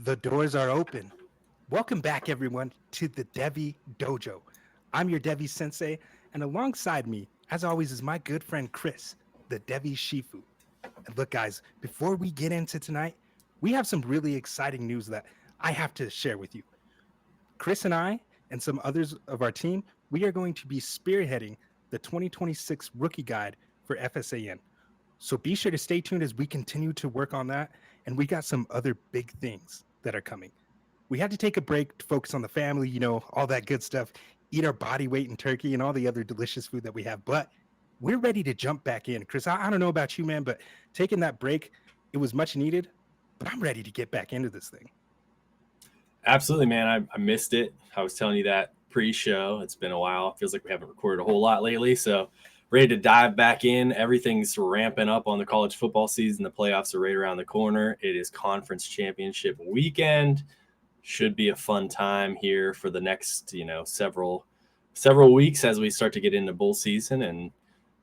The doors are open. Welcome back, everyone, to the Devy Dojo. I'm your Devy Sensei, and alongside me, as always, is my good friend Chris, the Devy Shifu. And look, guys, before we get into tonight, we have some really exciting news that I have to share with you. Chris and I, and some others of our team, we are going to be spearheading the 2026 Rookie Guide for FSAN. So be sure to stay tuned as we continue to work on that. And we got some other big things that are coming. We had to take a break to focus on the family, you know, all that good stuff, eat our body weight in turkey and all the other delicious food that we have. But we're ready to jump back in. Chris, I don't know about you, man, but taking that break, it was much needed. But I'm ready to get back into this thing. Absolutely, man. I missed it. I was telling you that pre-show. It's been a while. It feels like we haven't recorded a whole lot lately. So ready to dive back in. Everything's ramping up on the college football season. The playoffs are right around the corner. It is conference championship weekend. Should be a fun time here for the next, several weeks as we start to get into bowl season and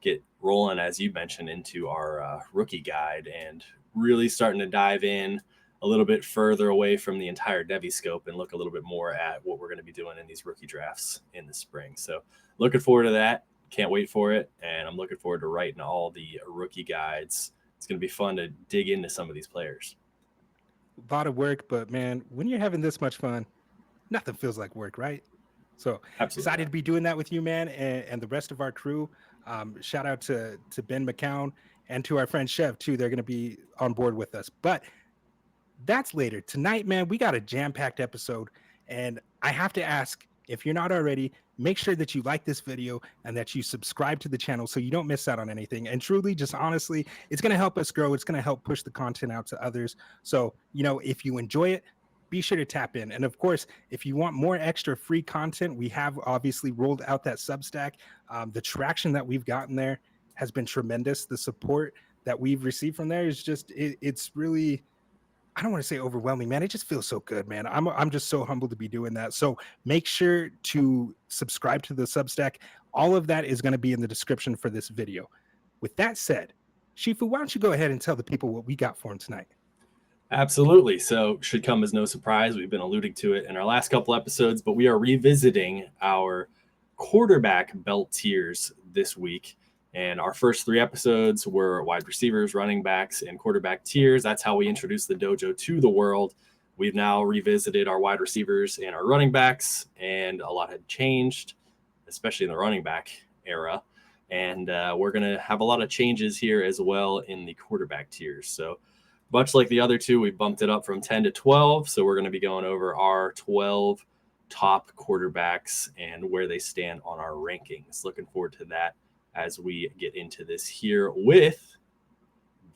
get rolling, as you mentioned, into our rookie guide and really starting to dive in a little bit further away from the entire Devy scope and look a little bit more at what we're going to be doing in these rookie drafts in the spring. So looking forward to that. Can't wait for it. And I'm looking forward to writing all the rookie guides. It's going to be fun to dig into some of these players. A lot of work, but man, when you're having this much fun, nothing feels like work, right? So Absolutely. Excited to be doing that with you, man, and the rest of our crew. Shout out to Ben McCown and to our friend Chev too. They're going to be on board with us, but that's later. Tonight, man, we got a jam-packed episode, and I have to ask, if you're not already, make sure that you like this video and that you subscribe to the channel so you don't miss out on anything. And truly, just honestly, it's going to help us grow. It's going to help push the content out to others. So, if you enjoy it, be sure to tap in. And of course, if you want more extra free content, we have obviously rolled out that Substack. The traction that we've gotten there has been tremendous. The support that we've received from there is just, it's really, I don't want to say overwhelming, man. It just feels so good, man. I'm just so humbled to be doing that. So make sure to subscribe to the Substack. All of that is going to be in the description for this video. With that said, Shifu, why don't you go ahead and tell the people what we got for them tonight? Absolutely. So should come as no surprise. We've been alluding to it in our last couple episodes, but we are revisiting our quarterback belt tiers this week. And our first 3 episodes were wide receivers, running backs, and quarterback tiers. That's how we introduced the dojo to the world. We've now revisited our wide receivers and our running backs, and a lot had changed, especially in the running back era. And we're going to have a lot of changes here as well in the quarterback tiers. So much like the other 2, we bumped it up from 10 to 12. So we're going to be going over our 12 top quarterbacks and where they stand on our rankings. Looking forward to that as we get into this here with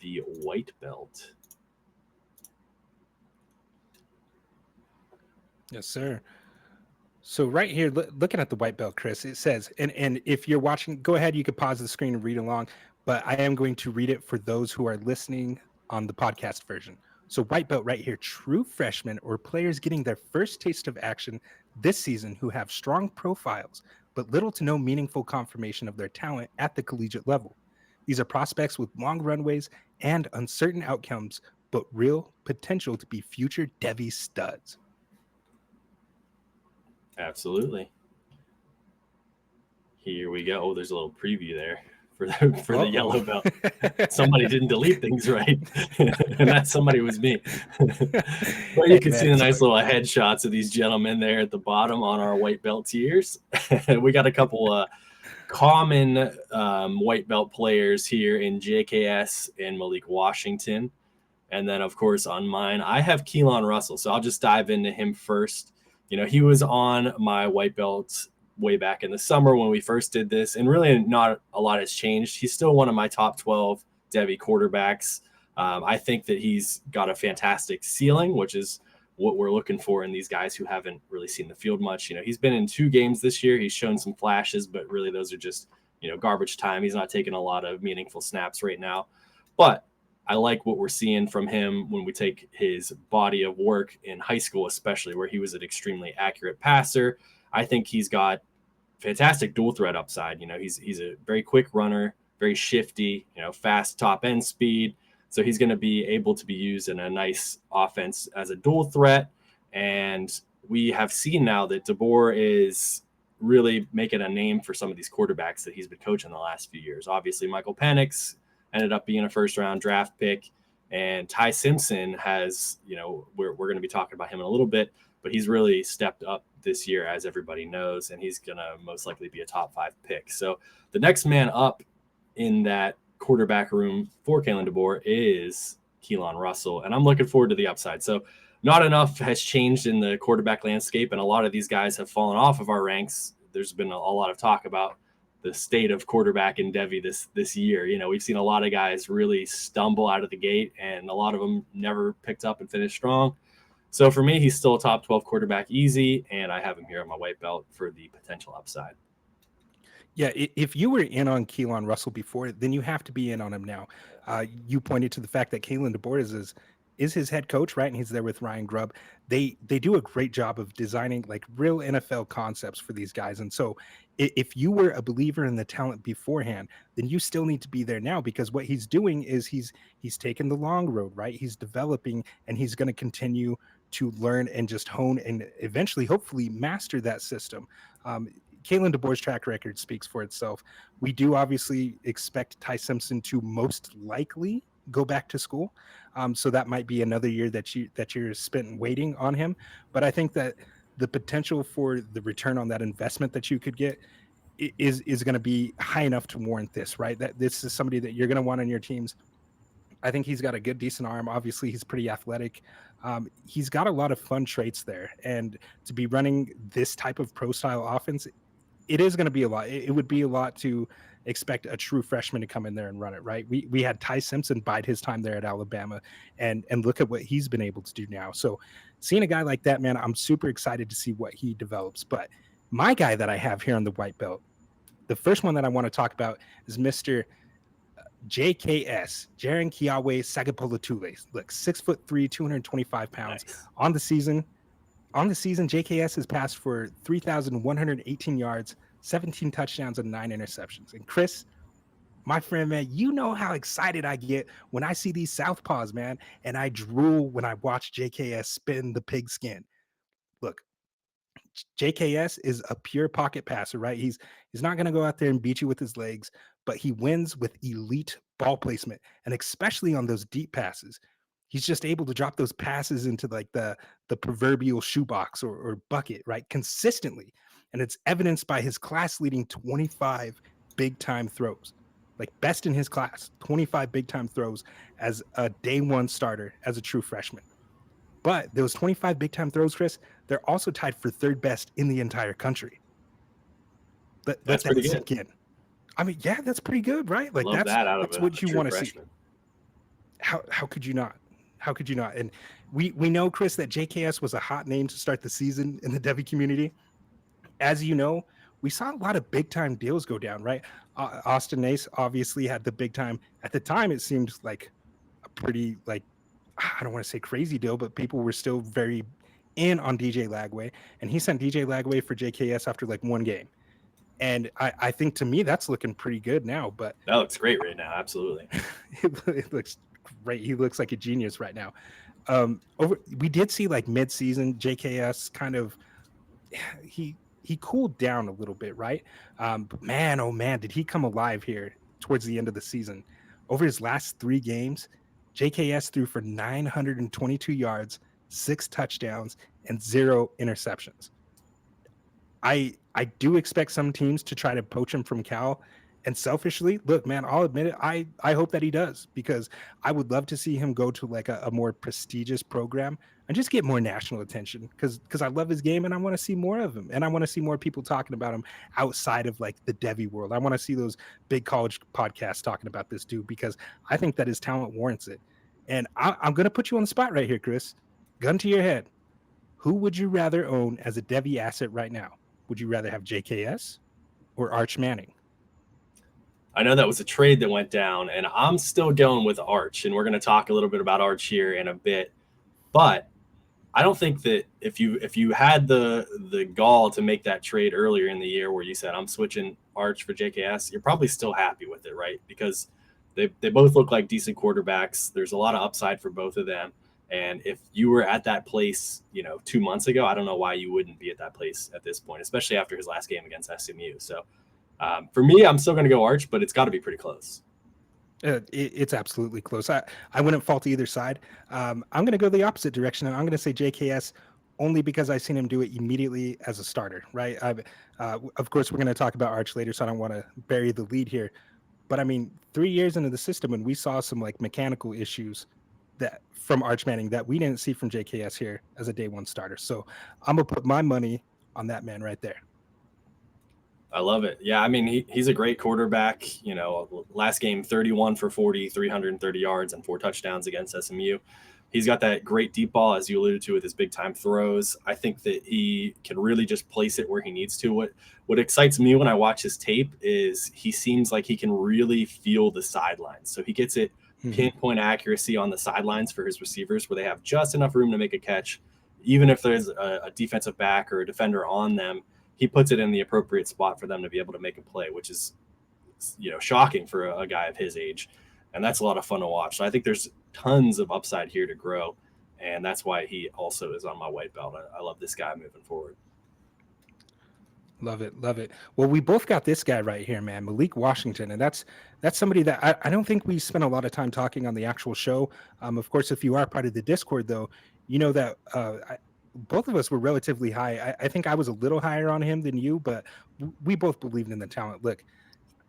the white belt. Yes, sir. So right here, looking at the white belt, Chris, it says, and if you're watching, go ahead, you can pause the screen and read along, but I am going to read it for those who are listening on the podcast version. So white belt right here, true freshmen or players getting their first taste of action this season who have strong profiles, but little to no meaningful confirmation of their talent at the collegiate level. These are prospects with long runways and uncertain outcomes, but real potential to be future Devy studs. Absolutely. Here we go. Oh, there's a little preview there for the yellow belt. Somebody didn't delete things right, and that somebody was me. But you can see the nice little headshots of these gentlemen there at the bottom on our white belt tiers. We got a couple common white belt players here in JKS and Malik Washington. And then, of course, on mine, I have Keelan Russell. So I'll just dive into him first. He was on my white belt way back in the summer when we first did this, and really not a lot has changed. He's still one of my top 12 Devy quarterbacks. I think that he's got a fantastic ceiling, which is what we're looking for in these guys who haven't really seen the field much. He's been in 2 games this year. He's shown some flashes, but really those are just, garbage time. He's not taking a lot of meaningful snaps right now. But I like what we're seeing from him when we take his body of work in high school, especially where he was an extremely accurate passer. I think he's got fantastic dual threat upside. He's a very quick runner, very shifty, fast top end speed. So he's going to be able to be used in a nice offense as a dual threat. And we have seen now that DeBoer is really making a name for some of these quarterbacks that he's been coaching the last few years. Obviously, Michael Penix ended up being a first-round draft pick. And Ty Simpson has, we're going to be talking about him in a little bit, but he's really stepped up this year, as everybody knows, and he's going to most likely be a top 5 pick. So the next man up in that quarterback room for Kalen DeBoer is Keelan Russell, and I'm looking forward to the upside. So not enough has changed in the quarterback landscape, and a lot of these guys have fallen off of our ranks. There's been a lot of talk about the state of quarterback in Devy this year. We've seen a lot of guys really stumble out of the gate, and a lot of them never picked up and finished strong. So for me, he's still a top 12 quarterback easy, and I have him here on my white belt for the potential upside. Yeah, if you were in on Keelan Russell before, then you have to be in on him now. You pointed to the fact that Kalen DeBoer is his head coach, right? And he's there with Ryan Grubb. They do a great job of designing like real NFL concepts for these guys. And so if you were a believer in the talent beforehand, then you still need to be there now, because what he's doing is he's taken the long road, right? He's developing, and he's going to continue to learn and just hone and eventually, hopefully, master that system. Kalen DeBoer's track record speaks for itself. We do obviously expect Ty Simpson to most likely go back to school. So that might be another year that you're spent waiting on him. But I think that the potential for the return on that investment that you could get is going to be high enough to warrant this, right? That this is somebody that you're going to want on your teams. I think he's got a good, decent arm. Obviously, he's pretty athletic. He's got a lot of fun traits there. And to be running this type of pro style offense, it is going to be a lot. It would be a lot to expect a true freshman to come in there and run it, right? We had Ty Simpson bide his time there at Alabama, and look at what he's been able to do now. So seeing a guy like that, man, I'm super excited to see what he develops. But my guy that I have here on the white belt, the first one that I want to talk about is Mr. JKS, Jaren Kiawe Sagapolotule. Look, 6'3", 225 pounds. Nice. On the season, JKS has passed for 3,118 yards, 17 touchdowns, and 9 interceptions. And Chris, my friend, man, you know how excited I get when I see these southpaws, man, and I drool when I watch JKS spin the pigskin. Look, JKS is a pure pocket passer, right? He's not going to go out there and beat you with his legs, but he wins with elite ball placement, and especially on those deep passes. He's just able to drop those passes into like the proverbial shoebox or bucket, right? Consistently. And it's evidenced by his class-leading 25 big-time throws. Like best in his class, 25 big-time throws as a day one starter, as a true freshman. But those 25 big-time throws, Chris, they're also tied for third best in the entire country. That's pretty good. In. I mean, yeah, that's pretty good, right? Like Love that's what you want to see. How could you not? How could you not? And we know, Chris, that JKS was a hot name to start the season in the Devy community. As you know, we saw a lot of big-time deals go down, right? Austin Nace obviously had the big time. At the time, it seemed like a pretty, like, I don't want to say crazy deal, but people were still very in on DJ Lagway. And he sent DJ Lagway for JKS after like one game. And I think to me, that's looking pretty good now. But that looks great right now. Absolutely. It looks great. He looks like a genius right now. We did see like mid-season JKS kind of, he cooled down a little bit, right? But man, oh man, did he come alive here towards the end of the season. Over his last 3 games, JKS threw for 922 yards, 6 touchdowns, and 0 interceptions. I do expect some teams to try to poach him from Cal, And selfishly, look, man, I'll admit it. I hope that he does, because I would love to see him go to like a more prestigious program and just get more national attention, because I love his game and I want to see more of him, and I want to see more people talking about him outside of like the Devy world. I want to see those big college podcasts talking about this dude, because I think that his talent warrants it. And I'm gonna put you on the spot right here, Chris. Gun to your head. Who would you rather own as a Devy asset right now? Would you rather have JKS or Arch Manning? I know that was a trade that went down, and I'm still going with Arch, and we're going to talk a little bit about Arch here in a bit. But I don't think that if you had the gall to make that trade earlier in the year where you said I'm switching Arch for JKS, you're probably still happy with it, right? Because they both look like decent quarterbacks. There's a lot of upside for both of them. And if you were at that place, 2 months ago, I don't know why you wouldn't be at that place at this point, especially after his last game against SMU. So for me, I'm still going to go Arch, but it's got to be pretty close. It's absolutely close. I wouldn't fault either side. I'm going to go the opposite direction. I'm going to say JKS, only because I've seen him do it immediately as a starter, right? Of course, we're going to talk about Arch later, so I don't want to bury the lead here. But I mean, 3 years into the system, and we saw some like mechanical issues that from Arch Manning that we didn't see from JKS here as a day one starter. So I'm going to put my money on that man right there. I love it. Yeah, I mean, he's a great quarterback. Last game, 31 for 40, 330 yards, and 4 touchdowns against SMU. He's got that great deep ball, as you alluded to, with his big-time throws. I think that he can really just place it where he needs to. What excites me when I watch his tape is he seems like he can really feel the sidelines. So he gets it pinpoint accuracy on the sidelines for his receivers, where they have just enough room to make a catch. Even if there's a defensive back or a defender on them, he puts it in the appropriate spot for them to be able to make a play, which is, shocking for a guy of his age. And that's a lot of fun to watch. So I think there's tons of upside here to grow. And that's why he also is on my white belt. I love this guy moving forward. Love it. Love it. Well, we both got this guy right here, man, Malik Washington. And that's somebody that I don't think we spent a lot of time talking on the actual show. Of course, if you are part of the Discord, though, you know that both of us were relatively high. I think I was a little higher on him than you, but we both believed in the talent. Look,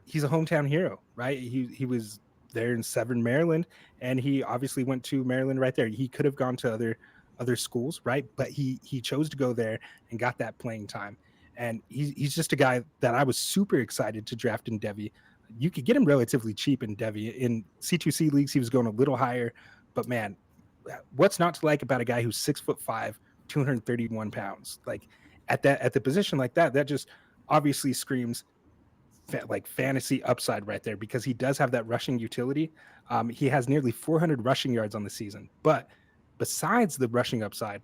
he's a hometown hero, right? He was there in Severn, Maryland, and he obviously went to Maryland right there. He could have gone to other schools, right? But he chose to go there and got that playing time. And he's just a guy that I was super excited to draft in Devy. You could get him relatively cheap in Devy. In C2C leagues, he was going a little higher, but man, what's not to like about a guy who's 6'5", 231 pounds? Like at the position like that just obviously screams like fantasy upside right there, because he does have that rushing utility. He has nearly 400 rushing yards on the season, but besides the rushing upside,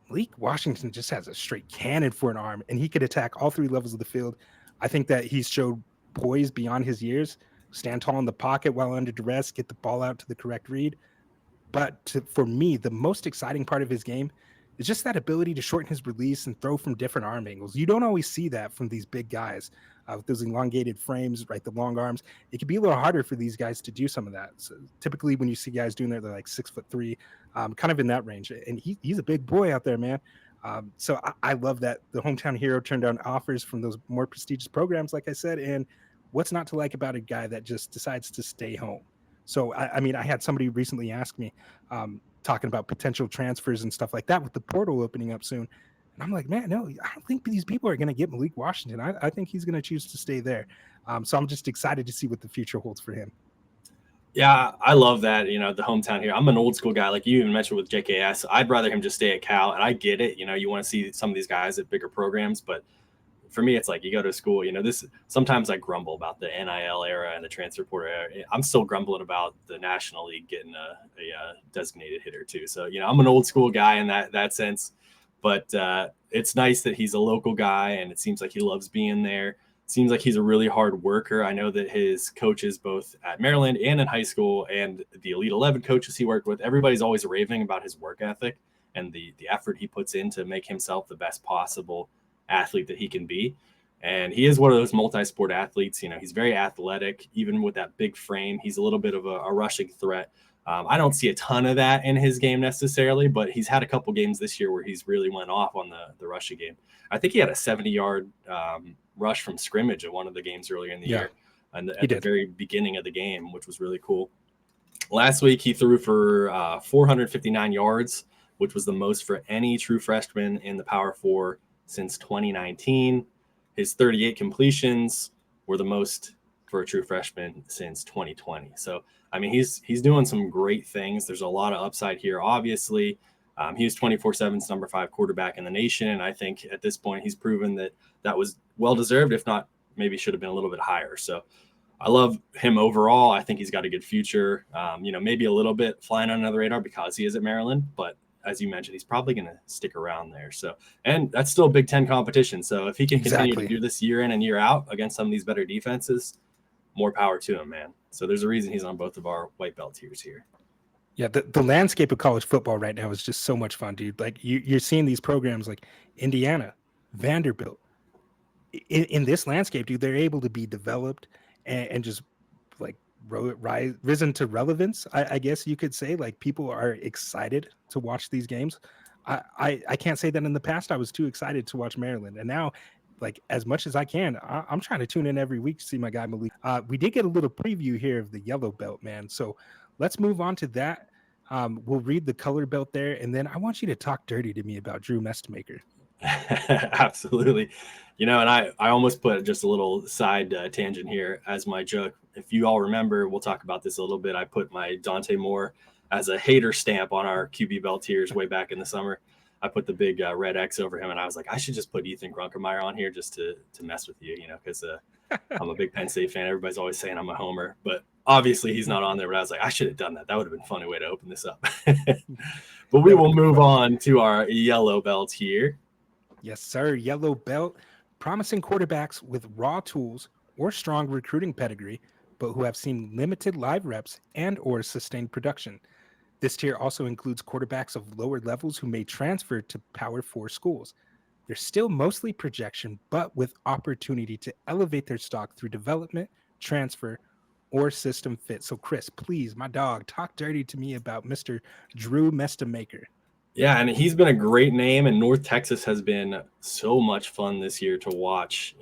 Malik Washington just has a straight cannon for an arm, and he could attack all 3 levels of the field. I think that he's showed poise beyond his years, stand tall in the pocket while under duress, get the ball out to the correct read. But for me, the most exciting part of his game is just that ability to shorten his release and throw from different arm angles. You don't always see that from these big guys with those elongated frames, right? The long arms. It can be a little harder for these guys to do some of that. So typically when you see guys doing that, they're like 6'3", kind of in that range. And he's a big boy out there, man. So I love that the hometown hero turned down offers from those more prestigious programs, like I said. And what's not to like about a guy that just decides to stay home? So, I mean, I had somebody recently ask me, talking about potential transfers and stuff like that with the portal opening up soon. And I'm like, man, no, I don't think these people are going to get Malik Washington. I think he's going to choose to stay there. So I'm just excited to see what the future holds for him. Yeah, I love that, the hometown here. I'm an old school guy, like you even mentioned with JKS. I'd rather him just stay at Cal, and I get it. You want to see some of these guys at bigger programs, but for me, it's like you go to school, this sometimes I grumble about the NIL era and the transfer portal era. I'm still grumbling about the National League getting a designated hitter too. So, I'm an old school guy in that sense, but it's nice that he's a local guy, and it seems like he loves being there. Seems like he's a really hard worker. I know that his coaches, both at Maryland and in high school, and the Elite 11 coaches he worked with, everybody's always raving about his work ethic and the effort he puts in to make himself the best possible athlete that he can be. And he is one of those multi-sport athletes. He's very athletic, even with that big frame. He's a little bit of a rushing threat. I don't see a ton of that in his game necessarily, but he's had a couple games this year where he's really went off on the rushing game. I think he had a 70-yard rush from scrimmage at one of the games earlier in the year. He at the did. very beginning of the game, which was really cool. Last week, he threw for 459 yards, which was the most for any true freshman in the Power Four since 2019. His 38 completions were the most for a true freshman since 2020. So, I mean, he's doing some great things. There's a lot of upside here, obviously. He was 24/7's number 5 quarterback in the nation, and I think at this point he's proven that that was well deserved, if not maybe should have been a little bit higher. So I love him overall. I think he's got a good future. Maybe a little bit flying under the radar because he is at Maryland, but as you mentioned, he's probably going to stick around there. So, and that's still Big Ten competition. So if he can continue to do this year in and year out against some of these better defenses, more power to him, man. So there's a reason he's on both of our white belt tiers here. Yeah, the landscape of college football right now is just so much fun, dude. Like you're seeing these programs like Indiana, Vanderbilt. In this landscape, dude, they're able to be developed and just like risen to relevance. I guess you could say, like, people are excited to watch these games. I can't say that in the past I was too excited to watch Maryland, and now, like, as much as I can, I'm trying to tune in every week to see my guy Malik. We did get a little preview here of the yellow belt, man. So let's move on to that. We'll read the color belt there, and then I want you to talk dirty to me about Drew Mestemaker. Absolutely. And I almost put just a little side tangent here as my joke. If you all remember, we'll talk about this a little bit. I put my Dante Moore as a hater stamp on our QB belt tiers way back in the summer. I put the big red X over him, and I was like, I should just put Ethan Grunkemeyer on here just to mess with you, because I'm a big Penn State fan. Everybody's always saying I'm a homer, but obviously he's not on there. But I was like, I should have done that. That would have been a funny way to open this up. But we will move on to our yellow belt here. Yes, sir. Yellow belt. Promising quarterbacks with raw tools or strong recruiting pedigree, but who have seen limited live reps and or sustained production. This tier also includes quarterbacks of lower levels who may transfer to Power 4 schools. They're still mostly projection, but with opportunity to elevate their stock through development, transfer, or system fit. So, Chris, please, my dog, talk dirty to me about Mr. Drew Mestemaker. Yeah, and he's been a great name, and North Texas has been so much fun this year to watch.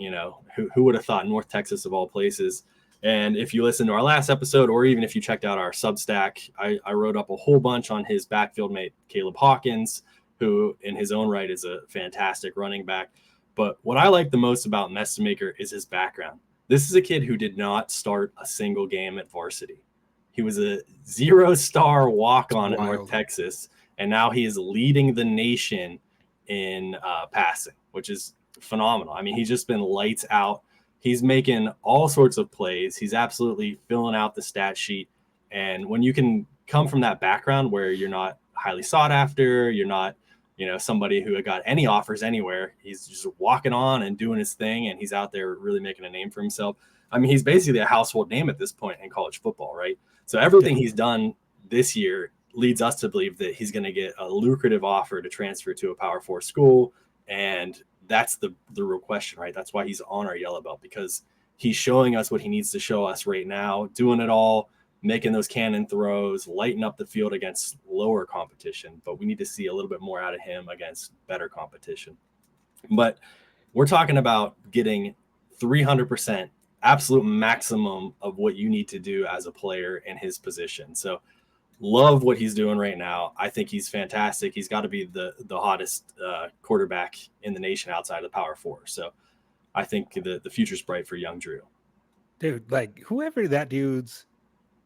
Who would have thought North Texas of all places? And if you listen to our last episode, or even if you checked out our Substack, I wrote up a whole bunch on his backfield mate, Caleb Hawkins, who in his own right is a fantastic running back. But what I like the most about Mestemaker is his background. This is a kid who did not start a single game at varsity. He was a 0-star walk-on at North Texas. And now he is leading the nation in passing, which is phenomenal. I mean, he's just been lights out. He's making all sorts of plays. He's absolutely filling out the stat sheet. And when you can come from that background where you're not highly sought after, you're not, somebody who got any offers anywhere, he's just walking on and doing his thing, and he's out there really making a name for himself. I mean, he's basically a household name at this point in college football, right? So everything he's done this year leads us to believe that he's going to get a lucrative offer to transfer to a Power 4 school. And that's the real question, right? That's why he's on our yellow belt, because he's showing us what he needs to show us right now, doing it all, making those cannon throws, lighting up the field against lower competition. But we need to see a little bit more out of him against better competition. But we're talking about getting 300%, absolute maximum of what you need to do as a player in his position. So love what he's doing right now. I think he's fantastic. He's got to be the hottest quarterback in the nation outside of the Power 4. So I think the future's bright for young Drew. Dude, like, whoever that dude's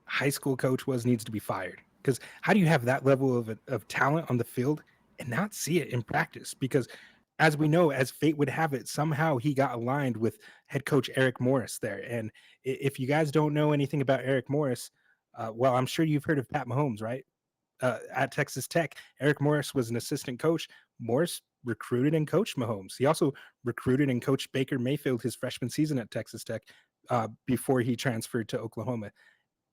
high school coach was needs to be fired. Because how do you have that level of talent on the field and not see it in practice? Because as we know, as fate would have it, somehow he got aligned with head coach Eric Morris there. And if you guys don't know anything about Eric Morris, well, I'm sure you've heard of Pat Mahomes, right? At Texas Tech, Eric Morris was an assistant coach. Morris recruited and coached Mahomes. He also recruited and coached Baker Mayfield his freshman season at Texas Tech before he transferred to Oklahoma.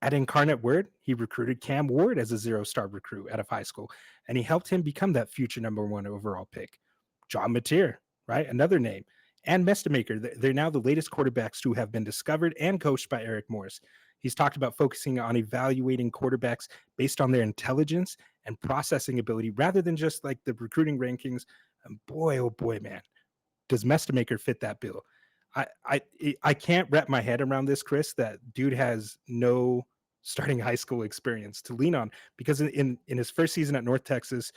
At Incarnate Word, he recruited Cam Ward as a 0-star recruit out of high school, and he helped him become that future number 1 overall pick. John Mateer, right? Another name. And Mestemaker, they're now the latest quarterbacks who have been discovered and coached by Eric Morris. He's talked about focusing on evaluating quarterbacks based on their intelligence and processing ability rather than just like the recruiting rankings. And boy, oh boy, man, does Mestemaker fit that bill. I can't wrap my head around this, Chris. That dude has no starting high school experience to lean on because in his first season at North Texas,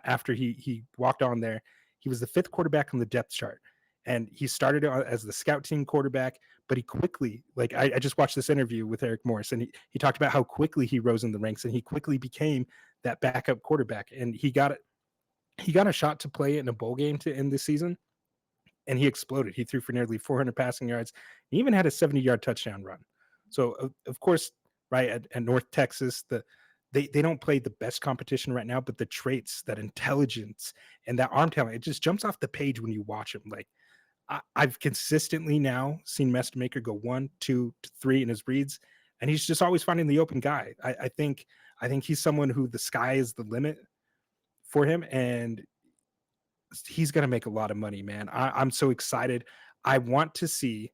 after he walked on there, he was the fifth quarterback on the depth chart, and he started as the scout team quarterback. But he quickly, like I just watched this interview with Eric Morris, and he talked about how quickly he rose in the ranks, and he quickly became that backup quarterback, and he got a shot to play in a bowl game to end this season, and he exploded. He threw for nearly 400 passing yards. He even had a 70-yard touchdown run. So of course, right at North Texas, they don't play the best competition right now, but the traits, that intelligence, and that arm talent, it just jumps off the page when you watch him. Like I've consistently now seen Mestamaker go 1, 2, 3 in his reads, and he's just always finding the open guy. I think he's someone who the sky is the limit for him, and he's going to make a lot of money, man. I'm so excited. I want to see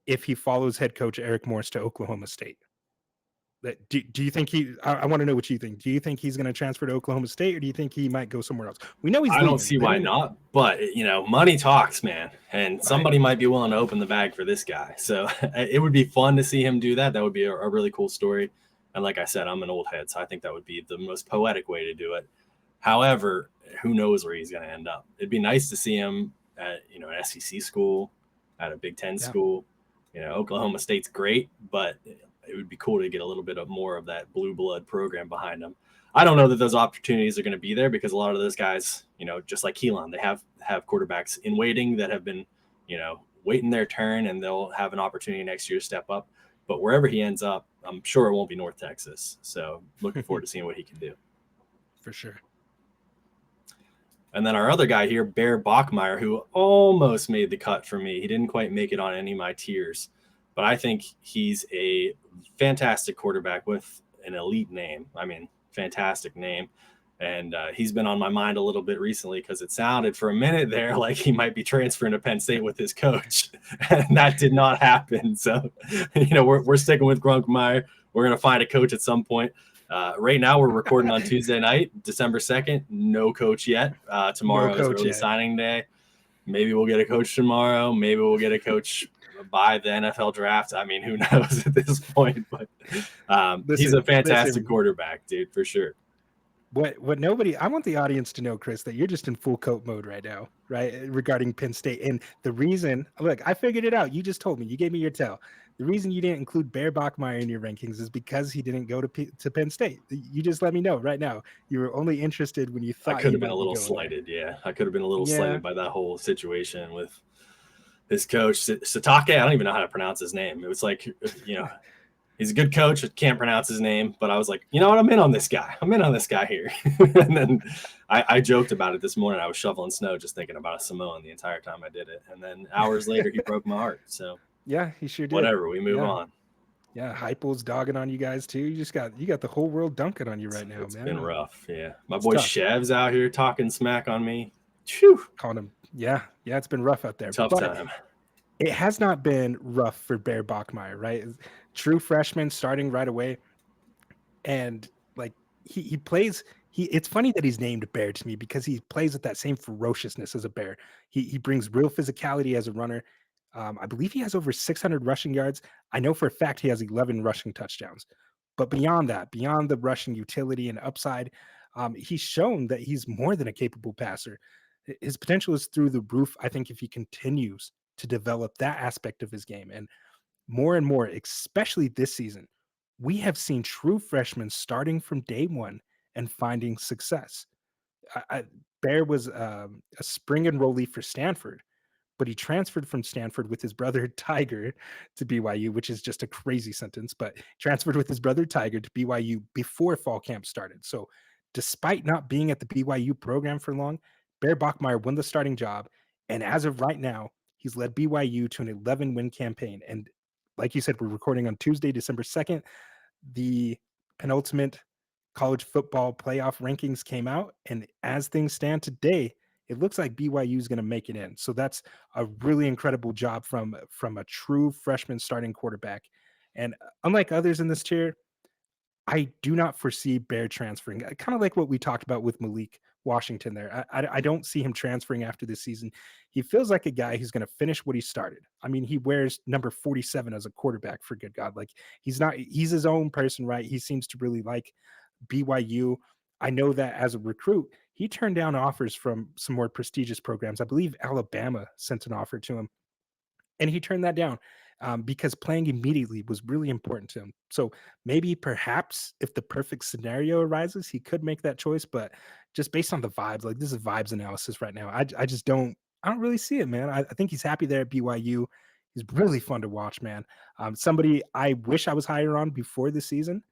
if he follows head coach Eric Morris to Oklahoma State. Do you think I want to know what you think. Do you think he's going to transfer to Oklahoma State, or do you think he might go somewhere else? We know he's I leaving. don't see why not, but money talks, man, and somebody might be willing to open the bag for this guy. So it would be fun to see him do that. That would be a really cool story. And like I said, I'm an old head, so I think that would be the most poetic way to do it. However, who knows where he's going to end up? It'd be nice to see him at an SEC school, at a Big Ten school. Oklahoma State's great, but it would be cool to get a little bit of more of that blue blood program behind them. I don't know that those opportunities are going to be there because a lot of those guys, just like Keelan, they have quarterbacks in waiting that have been, waiting their turn, and they'll have an opportunity next year to step up. But wherever he ends up, I'm sure it won't be North Texas. So looking forward to seeing what he can do. For sure. And then our other guy here, Bear Bachmeyer, who almost made the cut for me. He didn't quite make it on any of my tiers, but I think he's a fantastic quarterback with an elite name. I mean, fantastic name. And he's been on my mind a little bit recently because it sounded for a minute there like he might be transferring to Penn State with his coach. And that did not happen. So, we're sticking with Grunkmeyer. We're going to find a coach at some point. Right now, we're recording on Tuesday night, December 2nd. No coach yet. Tomorrow is early signing day. Maybe we'll get a coach tomorrow. Maybe we'll get a coach by the NFL draft. I mean, who knows at this point? But he's a fantastic quarterback, dude, for sure. What nobody, I want the audience to know, Chris, that you're just in full coat mode right now, right? Regarding Penn State. And the reason, look, I figured it out. You just told me, you gave me your tell. The reason you didn't include Bear Bachmeyer in your rankings is because he didn't go to Penn State. You just let me know right now. You were only interested when you thought I could have been a little slighted. Yeah. I could have been a little slighted by that whole situation with his coach, Satake. I don't even know how to pronounce his name. It was like, he's a good coach. I can't pronounce his name, but I was like, you know what? I'm in on this guy. I'm in on this guy here. And then I joked about it this morning. I was shoveling snow just thinking about a Samoan the entire time I did it. And then hours later, he broke my heart. So yeah, he sure did. Whatever, we move on. Yeah, Heupel's dogging on you guys too. You got the whole world dunking on you right now, it's man. It's been rough. Yeah, my boy Chev's out here talking smack on me. Whew. Calling him. Yeah, it's been rough out there. Tough time. It has not been rough for Bear Bachmeyer, right? True freshman starting right away, and like he plays. It's funny that he's named Bear to me because he plays with that same ferociousness as a bear. He brings real physicality as a runner. I believe he has over 600 rushing yards. I know for a fact he has 11 rushing touchdowns. But beyond that, beyond the rushing utility and upside, he's shown that he's more than a capable passer. His potential is through the roof, I think, if he continues to develop that aspect of his game. And more, especially this season, we have seen true freshmen starting from day one and finding success. Bear was a spring enrollee for Stanford, but he transferred from Stanford with his brother Tiger to BYU, which is just a crazy sentence, but transferred with his brother Tiger to BYU before fall camp started. So despite not being at the BYU program for long, Bear Bachmeyer won the starting job. And as of right now, he's led BYU to an 11-win campaign. And like you said, we're recording on Tuesday, December 2nd. The penultimate college football playoff rankings came out. And as things stand today, it looks like BYU is going to make it in. So that's a really incredible job from a true freshman starting quarterback. And unlike others in this tier, I do not foresee Bear transferring. Kind of like what we talked about with Malik Washington there. I don't see him transferring after this season. He feels like a guy who's going to finish what he started. I mean, he wears number 47 as a quarterback, for good God. Like, he's his own person, right? He seems to really like BYU. I know that as a recruit, he turned down offers from some more prestigious programs. I believe Alabama sent an offer to him, and he turned that down because playing immediately was really important to him. So maybe, perhaps, if the perfect scenario arises, he could make that choice. But just based on the vibes, like, this is vibes analysis right now. I just don't. I don't really see it, man. I think he's happy there at BYU. He's really fun to watch, man. Somebody I wish I was higher on before the season.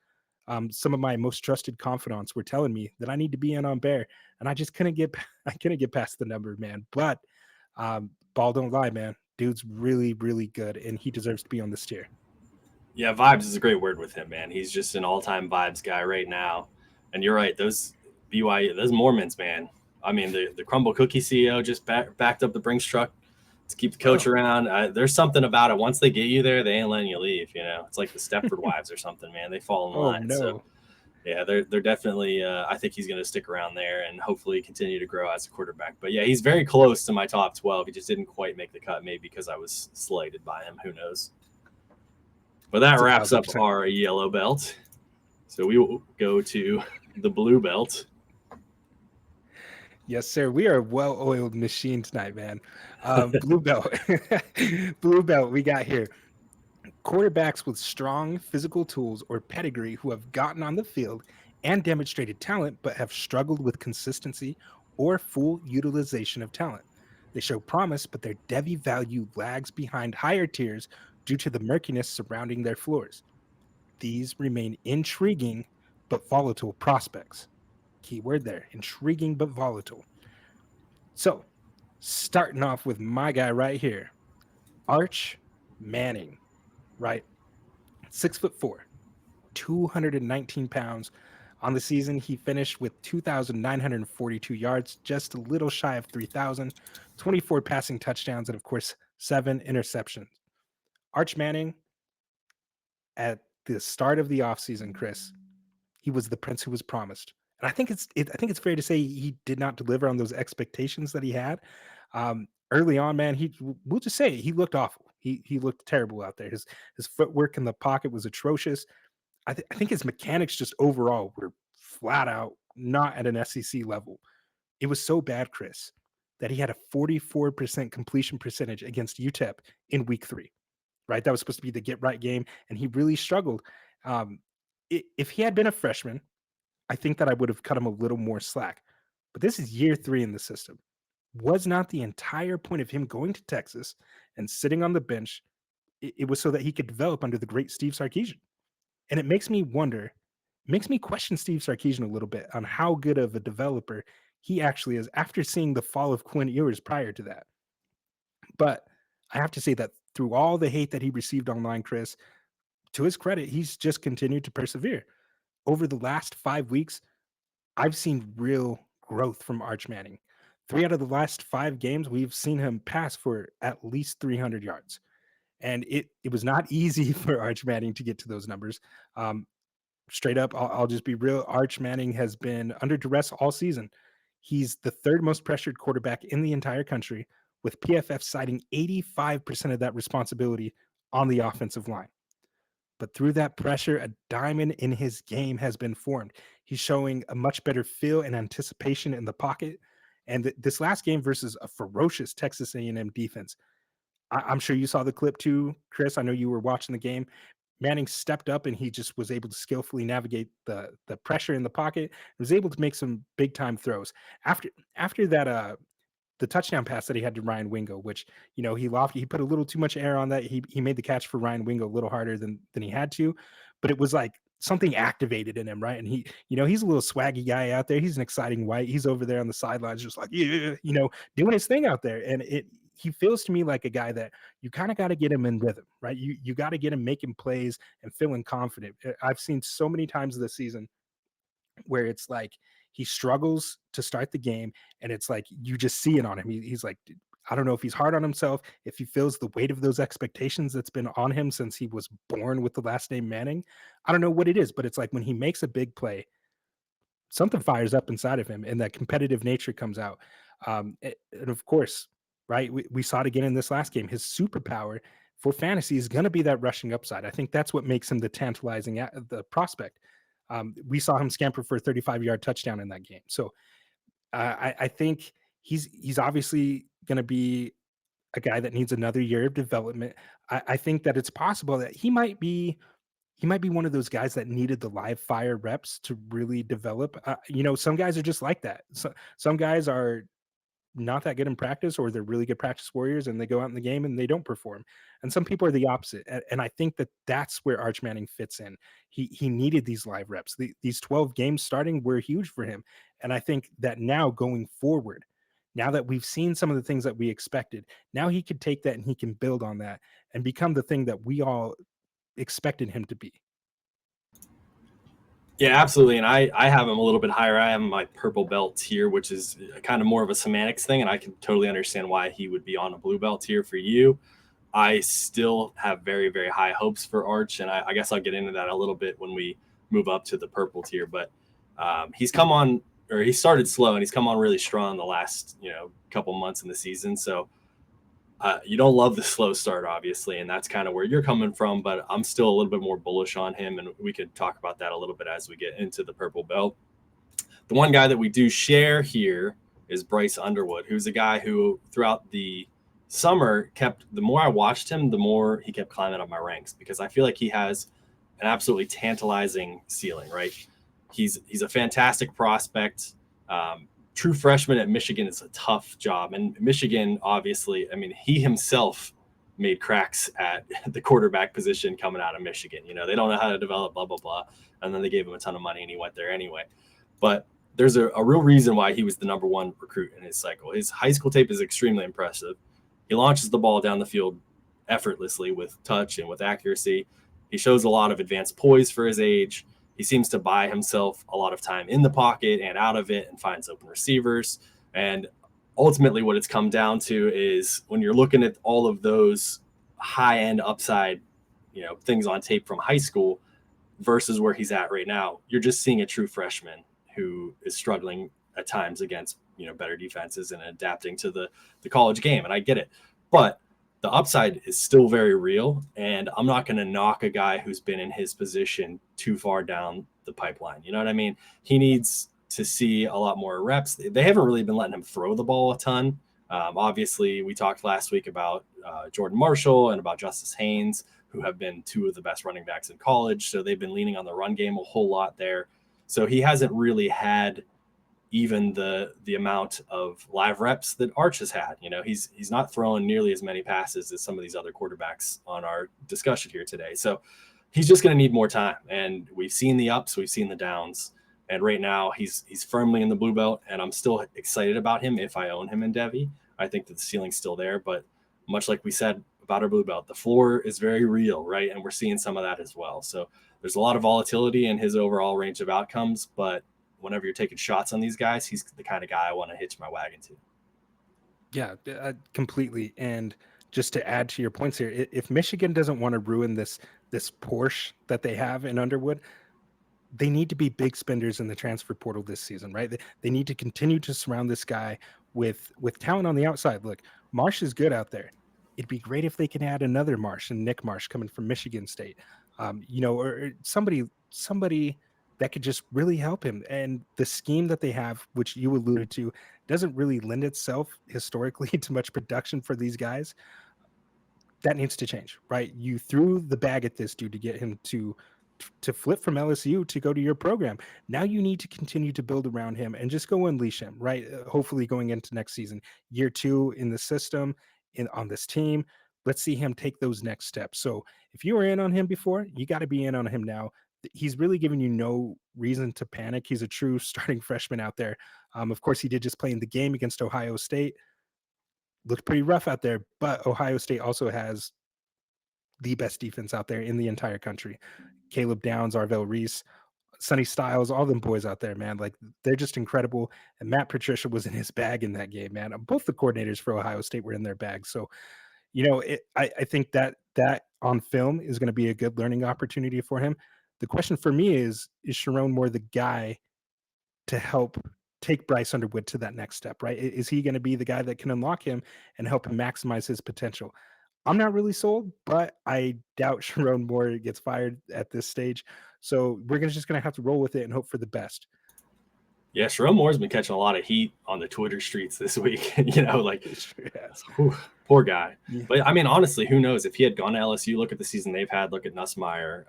Some of my most trusted confidants were telling me that I need to be in on Bear, and I just couldn't get I couldn't get past the number, man. But ball don't lie, man. Dude's really, really good, and he deserves to be on this tier. Yeah, vibes is a great word with him, man. He's just an all-time vibes guy right now. And you're right, those BYU, those Mormons, man. I mean, the Crumble Cookie CEO just backed up the Brinks truck to keep the coach Oh, around. There's something about it. Once they get you there, they ain't letting you leave. You know, it's like the Stepford wives or something, man. They fall in oh line. So no. yeah, they're definitely. I think he's going to stick around there and hopefully continue to grow as a quarterback. But yeah, he's very close to my top 12. He just didn't quite make the cut, maybe because I was slighted by him. Who knows? But that It's a wraps thousand up percent. our yellow belt. So we will go to the blue belt. Yes, sir. We are a well-oiled machine tonight, man. Blue belt. Blue belt we got here. Quarterbacks with strong physical tools or pedigree who have gotten on the field and demonstrated talent, but have struggled with consistency or full utilization of talent. They show promise, but their Devi value lags behind higher tiers due to the murkiness surrounding their floors. These remain intriguing but volatile prospects. Keyword there, intriguing but volatile. So, starting off with my guy right here, Arch Manning, right? 6'4", 219 pounds. On the season, he finished with 2,942 yards, just a little shy of 3,000, 24 passing touchdowns, and of course, 7 interceptions. Arch Manning, at the start of the offseason, Chris, he was the prince who was promised. And I think it's fair to say he did not deliver on those expectations that he had. Early on, man, we'll just say it, he looked awful. He looked terrible out there. His footwork in the pocket was atrocious. I think his mechanics just overall were flat out not at an SEC level. It was so bad, Chris, that he had a 44% completion percentage against UTEP in week 3, right? That was supposed to be the get right game, and he really struggled. Um, if he had been a freshman, I think that I would have cut him a little more slack. But this is year 3 in the system. Was not the entire point of him going to Texas and sitting on the bench, it was so that he could develop under the great Steve Sarkisian. And it makes me wonder, makes me question Steve Sarkisian a little bit on how good of a developer he actually is after seeing the fall of Quinn Ewers prior to that. But I have to say that through all the hate that he received online, Chris, to his credit, he's just continued to persevere. Over the last 5 weeks, I've seen real growth from Arch Manning. 3 out of the last 5 games, we've seen him pass for at least 300 yards. And it was not easy for Arch Manning to get to those numbers. Um, Straight up, I'll just be real. Arch Manning has been under duress all season. He's the third most pressured quarterback in the entire country, with PFF citing 85% of that responsibility on the offensive line. But through that pressure, a diamond in his game has been formed. He's showing a much better feel and anticipation in the pocket. And this last game versus a ferocious Texas A&M defense, I'm sure you saw the clip too, Chris. I know you were watching the game. Manning stepped up and he just was able to skillfully navigate the pressure in the pocket and was able to make some big time throws. After that the touchdown pass that he had to Ryan Wingo, which, he put a little too much air on that. He made the catch for Ryan Wingo a little harder than he had to, but it was like something activated in him, right? And he's a little swaggy guy out there. He's an exciting white. He's over there on the sidelines, just like, yeah, doing his thing out there. And he feels to me like a guy that you kind of got to get him in rhythm, right? You got to get him making plays and feeling confident. I've seen so many times this season where it's like he struggles to start the game, and it's like you just see it on him. He's like, I don't know if he's hard on himself, if he feels the weight of those expectations that's been on him since he was born with the last name Manning. I don't know what it is, but it's like when he makes a big play, something fires up inside of him, and that competitive nature comes out. And of course, right, we saw it again in this last game. His superpower for fantasy is going to be that rushing upside. I think that's what makes him the tantalizing the prospect. We saw him scamper for a 35-yard touchdown in that game. So I think he's obviously going to be a guy that needs another year of development. I think that it's possible that he might be one of those guys that needed the live fire reps to really develop. Some guys are just like that. Some guys are not that good in practice, or they're really good practice warriors and they go out in the game and they don't perform. And some people are the opposite. And I think that that's where Arch Manning fits in. He needed these live reps. These 12 games starting were huge for him. And I think that now going forward, now that we've seen some of the things that we expected, now he could take that and he can build on that and become the thing that we all expected him to be. Yeah, absolutely. And I have him a little bit higher. I have my purple belt tier, which is kind of more of a semantics thing. And I can totally understand why he would be on a blue belt tier for you. I still have very, very high hopes for Arch. And I guess I'll get into that a little bit when we move up to the purple tier. But he's come on, or he started slow and he's come on really strong the last, couple months in the season. So you don't love the slow start, obviously, and that's kind of where you're coming from. But I'm still a little bit more bullish on him, and we could talk about that a little bit as we get into the purple belt. The one guy that we do share here is Bryce Underwood, who's a guy who throughout the summer the more I watched him, the more he kept climbing up my ranks, because I feel like he has an absolutely tantalizing ceiling, right? He's a fantastic prospect. True freshman at Michigan is a tough job. And Michigan, obviously, I mean, he himself made cracks at the quarterback position coming out of Michigan. They don't know how to develop, blah, blah, blah. And then they gave him a ton of money and he went there anyway. But there's a real reason why he was the number one recruit in his cycle. His high school tape is extremely impressive. He launches the ball down the field effortlessly with touch and with accuracy. He shows a lot of advanced poise for his age. He seems to buy himself a lot of time in the pocket and out of it and finds open receivers. And ultimately what it's come down to is when you're looking at all of those high-end upside, things on tape from high school versus where he's at right now, you're just seeing a true freshman who is struggling at times against, better defenses and adapting to the college game. And I get it. But the upside is still very real, and I'm not going to knock a guy who's been in his position too far down the pipeline. You know what I mean? He needs to see a lot more reps. They haven't really been letting him throw the ball a ton. Obviously, we talked last week about Jordan Marshall and about Justice Haynes, who have been two of the best running backs in college. So they've been leaning on the run game a whole lot there. So he hasn't really had even the amount of live reps that Arch has had. He's not throwing nearly as many passes as some of these other quarterbacks on our discussion here today. So he's just going to need more time. And we've seen the ups, we've seen the downs. And right now he's firmly in the blue belt, and I'm still excited about him if I own him in Devy. I think that the ceiling's still there, but much like we said about our blue belt, the floor is very real, right? And we're seeing some of that as well. So there's a lot of volatility in his overall range of outcomes, but whenever you're taking shots on these guys, he's the kind of guy I want to hitch my wagon to. Yeah, completely. And just to add to your points here, if Michigan doesn't want to ruin this Porsche that they have in Underwood, they need to be big spenders in the transfer portal this season, right? They need to continue to surround this guy with talent on the outside. Look, Marsh is good out there. It'd be great if they can add another Marsh and Nick Marsh coming from Michigan State, or somebody that could just really help him. And the scheme that they have, which you alluded to, doesn't really lend itself historically to much production for these guys. That needs to change, right? You threw the bag at this dude to get him to flip from LSU to go to your program. Now you need to continue to build around him and just go unleash him, right? Hopefully going into next season, year 2 in the system, on this team, let's see him take those next steps. So if you were in on him before, you got to be in on him now. He's really giving you no reason to panic. He's a true starting freshman out there. Of course, he did just play in the game against Ohio State. Looked pretty rough out there, but Ohio State also has the best defense out there in the entire country. Caleb Downs, Arvell Reese, Sonny Styles, all them boys out there, man. Like, they're just incredible. And Matt Patricia was in his bag in that game, man. Both the coordinators for Ohio State were in their bag. So, I think that on film is going to be a good learning opportunity for him. The question for me is Sharon Moore the guy to help take Bryce Underwood to that next step, right? Is he going to be the guy that can unlock him and help him maximize his potential? I'm not really sold, but I doubt Sharon Moore gets fired at this stage. So we're just going to have to roll with it and hope for the best. Yeah, Sharon Moore's been catching a lot of heat on the Twitter streets this week. Like, Sure has. whew, poor guy. Yeah. But I mean, honestly, who knows? If he had gone to LSU, look at the season they've had. Look at Nussmeier.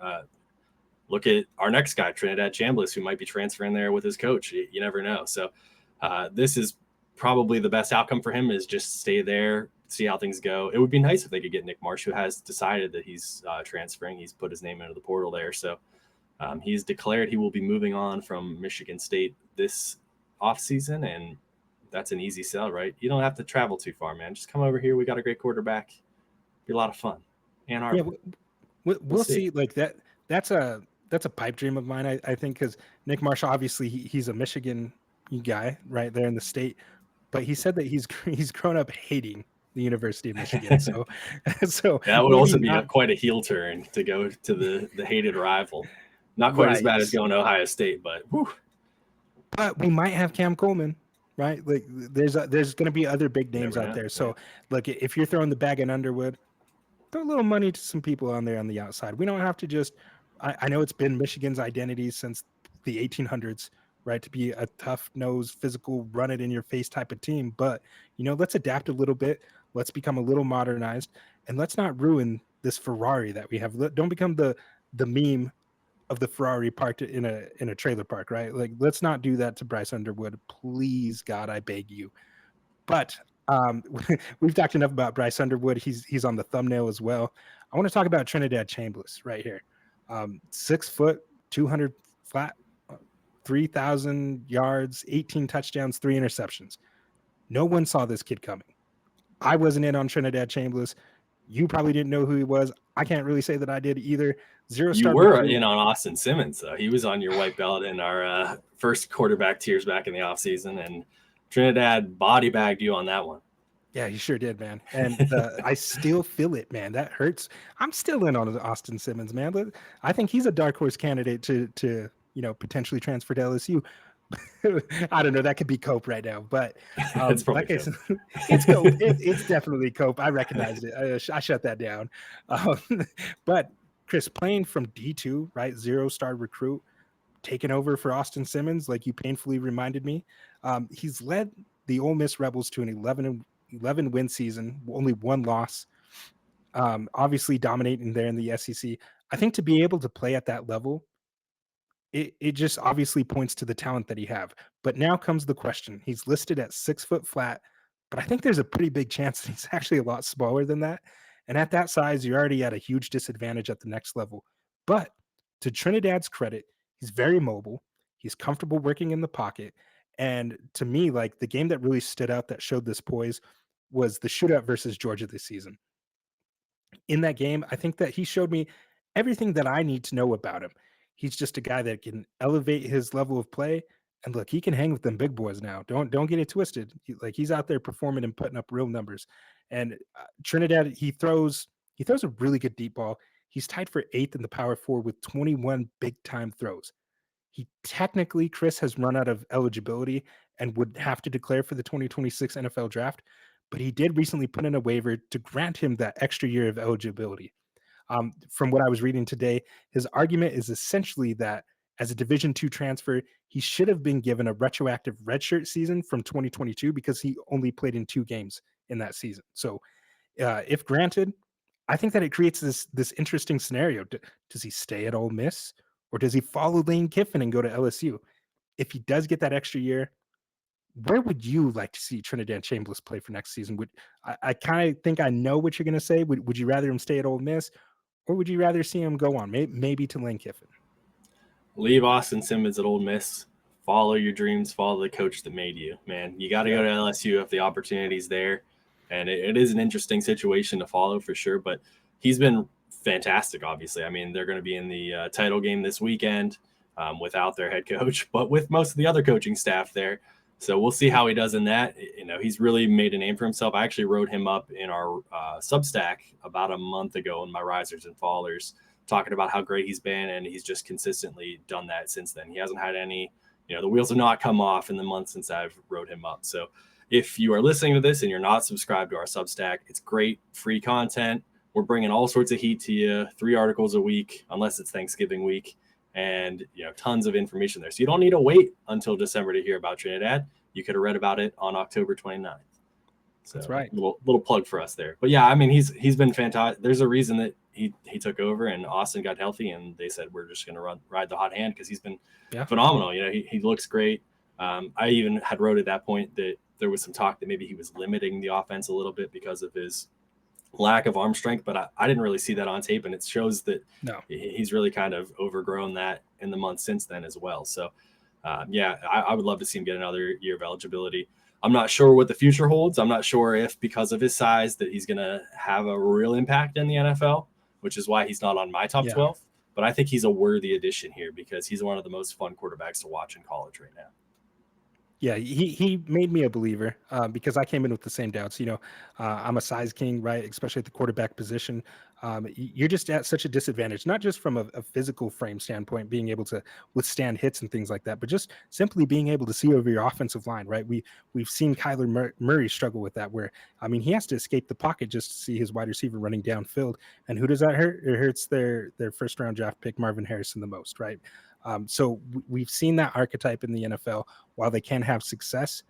Look at our next guy, Trinidad Chambliss, who might be transferring there with his coach. You never know. So this is probably the best outcome for him, is just stay there, see how things go. It would be nice if they could get Nick Marsh, who has decided that he's transferring. He's put his name into the portal there. So he's declared he will be moving on from Michigan State this offseason, and that's an easy sell, right? You don't have to travel too far, man. Just come over here. We got a great quarterback. Be a lot of fun. Ann Arbor. Yeah, we'll see. Like that's a pipe dream of mine, I think, because Nick Marshall, obviously he's a Michigan guy right there in the state, but he said that he's grown up hating the University of Michigan. So that would also be quite a heel turn to go to the hated rival. Not quite as bad as going to Ohio State, but whew. But we might have Cam Coleman, right? Like there's going to be other big names out there. So look, if you're throwing the bag in Underwood, throw a little money to some people on there on the outside. We don't have to just. I know it's been Michigan's identity since the 1800s, right? To be a tough-nosed, physical, run-it-in-your-face type of team. But, let's adapt a little bit. Let's become a little modernized. And let's not ruin this Ferrari that we have. Don't become the meme of the Ferrari parked in a trailer park, right? Like, let's not do that to Bryce Underwood. Please, God, I beg you. But we've talked enough about Bryce Underwood. He's on the thumbnail as well. I want to talk about Trinidad Chambliss right here. 6 foot, 200 flat, 3,000 yards, 18 touchdowns, 3 interceptions. No one saw this kid coming. I wasn't in on Trinidad Chambliss. You probably didn't know who he was. I can't really say that I did either. You were in on Austin Simmons, though. He was on your white belt in our first quarterback tiers back in the offseason, and Trinidad body bagged you on that one. Yeah, he sure did, man. And I still feel it, man. That hurts. I'm still in on Austin Simmons, man. But I think he's a dark horse candidate to potentially transfer to LSU. I don't know. That could be Cope right now, but it's probably it's Cope. It's definitely Cope. I recognized it. I shut that down. But Chris, playing from D2, right, 0-star recruit, taking over for Austin Simmons, like you painfully reminded me. He's led the Ole Miss Rebels to an 11 win season, only 1 loss. Obviously dominating there in the SEC. I think to be able to play at that level, it just obviously points to the talent that he have. But now comes the question. He's listed at 6 foot flat, but I think there's a pretty big chance that he's actually a lot smaller than that. And at that size, you're already at a huge disadvantage at the next level. But to Trinidad's credit, he's very mobile. He's comfortable working in the pocket. And to me, like the game that really stood out that showed this poise was the shootout versus Georgia this season. In that game, I think that he showed me everything that I need to know about him. He's just a guy that can elevate his level of play. And look, he can hang with them big boys now. Don't get it twisted. He's out there performing and putting up real numbers. And Trinidad, he throws a really good deep ball. He's tied for 8th in the Power 4 with 21 big time throws. He technically, Chris, has run out of eligibility and would have to declare for the 2026 NFL draft, but he did recently put in a waiver to grant him that extra year of eligibility. From what I was reading today, his argument is essentially that as a Division II transfer, he should have been given a retroactive redshirt season from 2022 because he only played in 2 games in that season. So if granted, I think that it creates this interesting scenario. Does he stay at Ole Miss or does he follow Lane Kiffin and go to LSU? If he does get that extra year, where would you like to see Trinidad Chambliss play for next season? I kind of think I know what you're going to say. Would you rather him stay at Ole Miss or would you rather see him go on maybe to Lane Kiffin? Leave Austin Simmons at Ole Miss. Follow your dreams. Follow the coach that made you, man. You got to go to LSU if the opportunity's there. And it is an interesting situation to follow for sure. But he's been fantastic, obviously. I mean, they're going to be in the title game this weekend without their head coach, but with most of the other coaching staff there. So we'll see how he does in that. He's really made a name for himself. I actually wrote him up in our Substack about a month ago in my Risers and Fallers, talking about how great he's been, and he's just consistently done that since then. He hasn't had any, the wheels have not come off in the month since I've wrote him up. So if you are listening to this and you're not subscribed to our Substack, it's great free content. We're bringing all sorts of heat to you, 3 articles a week, unless it's Thanksgiving week, and tons of information there. So you don't need to wait until December to hear about Trinidad. You could have read about it on October 29th. So that's right. Little plug for us there. But yeah, I mean, he's been fantastic. There's a reason that he took over and Austin got healthy, and they said we're just going to ride the hot hand because he's been phenomenal. He looks great. I even had wrote at that point that there was some talk that maybe he was limiting the offense a little bit because of his lack of arm strength, but I didn't really see that on tape, and it shows that he's really kind of overgrown that in the months since then as well. So I would love to see him get another year of eligibility. I'm not sure what the future holds. I'm not sure if because of his size that he's going to have a real impact in the NFL, which is why he's not on my top 12. But I think he's a worthy addition here because he's one of the most fun quarterbacks to watch in college right now. Yeah, he made me a believer because I came in with the same doubts. I'm a size king, right? Especially at the quarterback position. You're just at such a disadvantage, not just from a physical frame standpoint, being able to withstand hits and things like that, but just simply being able to see over your offensive line, right? We've seen Kyler Murray struggle with that, where he has to escape the pocket just to see his wide receiver running downfield. And who does that hurt? It hurts their first round draft pick, Marvin Harrison, the most, right? So we've seen that archetype in the NFL. While they can have success,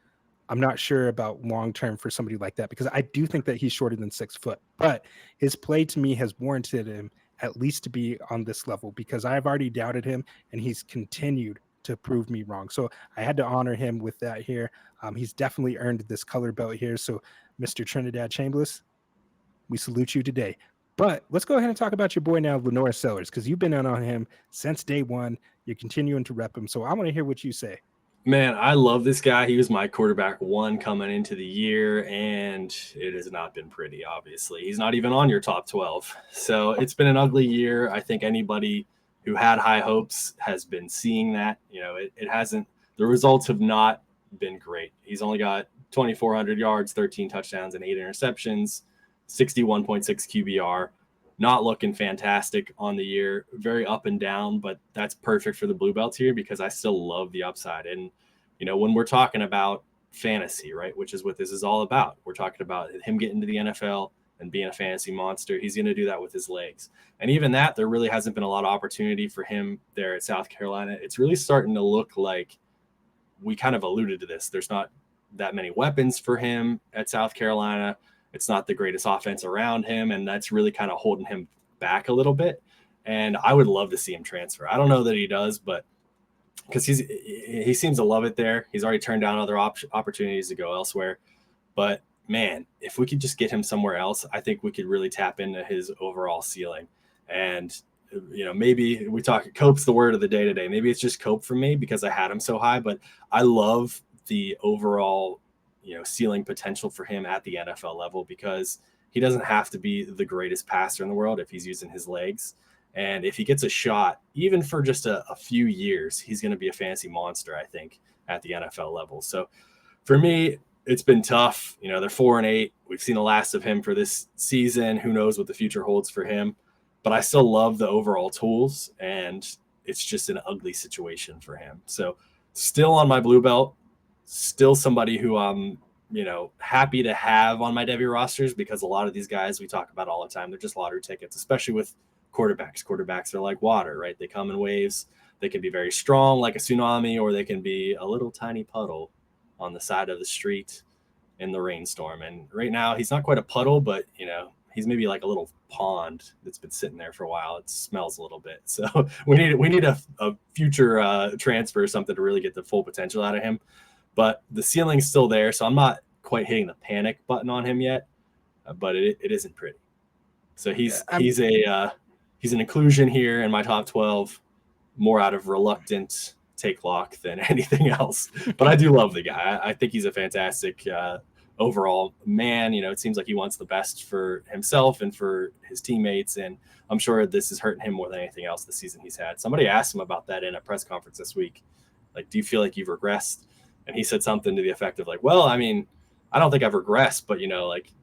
I'm not sure about long-term for somebody like that, because I do think that he's shorter than 6 foot, but his play to me has warranted him at least to be on this level, because I've already doubted him and he's continued to prove me wrong. So I had to honor him with that here. He's definitely earned this color belt here. So Mr. Trinidad Chambliss, we salute you today. But let's go ahead and talk about your boy now, Lenore Sellers, because you've been on him since day one. You're continuing to rep him. So I want to hear what you say. Man, I love this guy. He was my quarterback 1 coming into the year, and it has not been pretty, obviously. He's not even on your top 12. So it's been an ugly year. I think anybody who had high hopes has been seeing that. It hasn't – the results have not been great. He's only got 2,400 yards, 13 touchdowns, and 8 interceptions, 61.6 QBR. Not looking fantastic on the year, very up and down, but that's perfect for the Blue Belts here because I still love the upside. And, when we're talking about fantasy, right, which is what this is all about, we're talking about him getting to the NFL and being a fantasy monster. He's going to do that with his legs. And even that, there really hasn't been a lot of opportunity for him there at South Carolina. It's really starting to look like we kind of alluded to this. There's not that many weapons for him at South Carolina. It's not the greatest offense around him, and that's really kind of holding him back a little bit. And I would love to see him transfer. I don't know that he does, but because he seems to love it there. He's already turned down other opportunities to go elsewhere. But, man, if we could just get him somewhere else, I think we could really tap into his overall ceiling. And, maybe we talk – Cope's the word of the day today. Maybe it's just Cope for me because I had him so high. But I love the overall – ceiling potential for him at the NFL level, because he doesn't have to be the greatest passer in the world if he's using his legs. And if he gets a shot, even for just a few years, he's going to be a fantasy monster, I think, at the NFL level. So for me, it's been tough. They're 4-8. We've seen the last of him for this season. Who knows what the future holds for him, but I still love the overall tools, and it's just an ugly situation for him. So still on my blue belt. Still somebody who I'm, happy to have on my Devy rosters, because a lot of these guys we talk about all the time, they're just lottery tickets, especially with quarterbacks. Quarterbacks are like water, right? They come in waves. They can be very strong like a tsunami, or they can be a little tiny puddle on the side of the street in the rainstorm. And right now he's not quite a puddle, but, he's maybe like a little pond that's been sitting there for a while. It smells a little bit. So we need a future transfer or something to really get the full potential out of him. But the ceiling's still there, so I'm not quite hitting the panic button on him yet. But it isn't pretty. So he's an inclusion here in my top 12, more out of reluctant take lock than anything else. But I do love the guy. I think he's a fantastic overall man. It seems like he wants the best for himself and for his teammates, and I'm sure this is hurting him more than anything else this season he's had. Somebody asked him about that in a press conference this week. Like, do you feel like you've regressed? And he said something to the effect of like, well, I mean, I don't think I've regressed, but,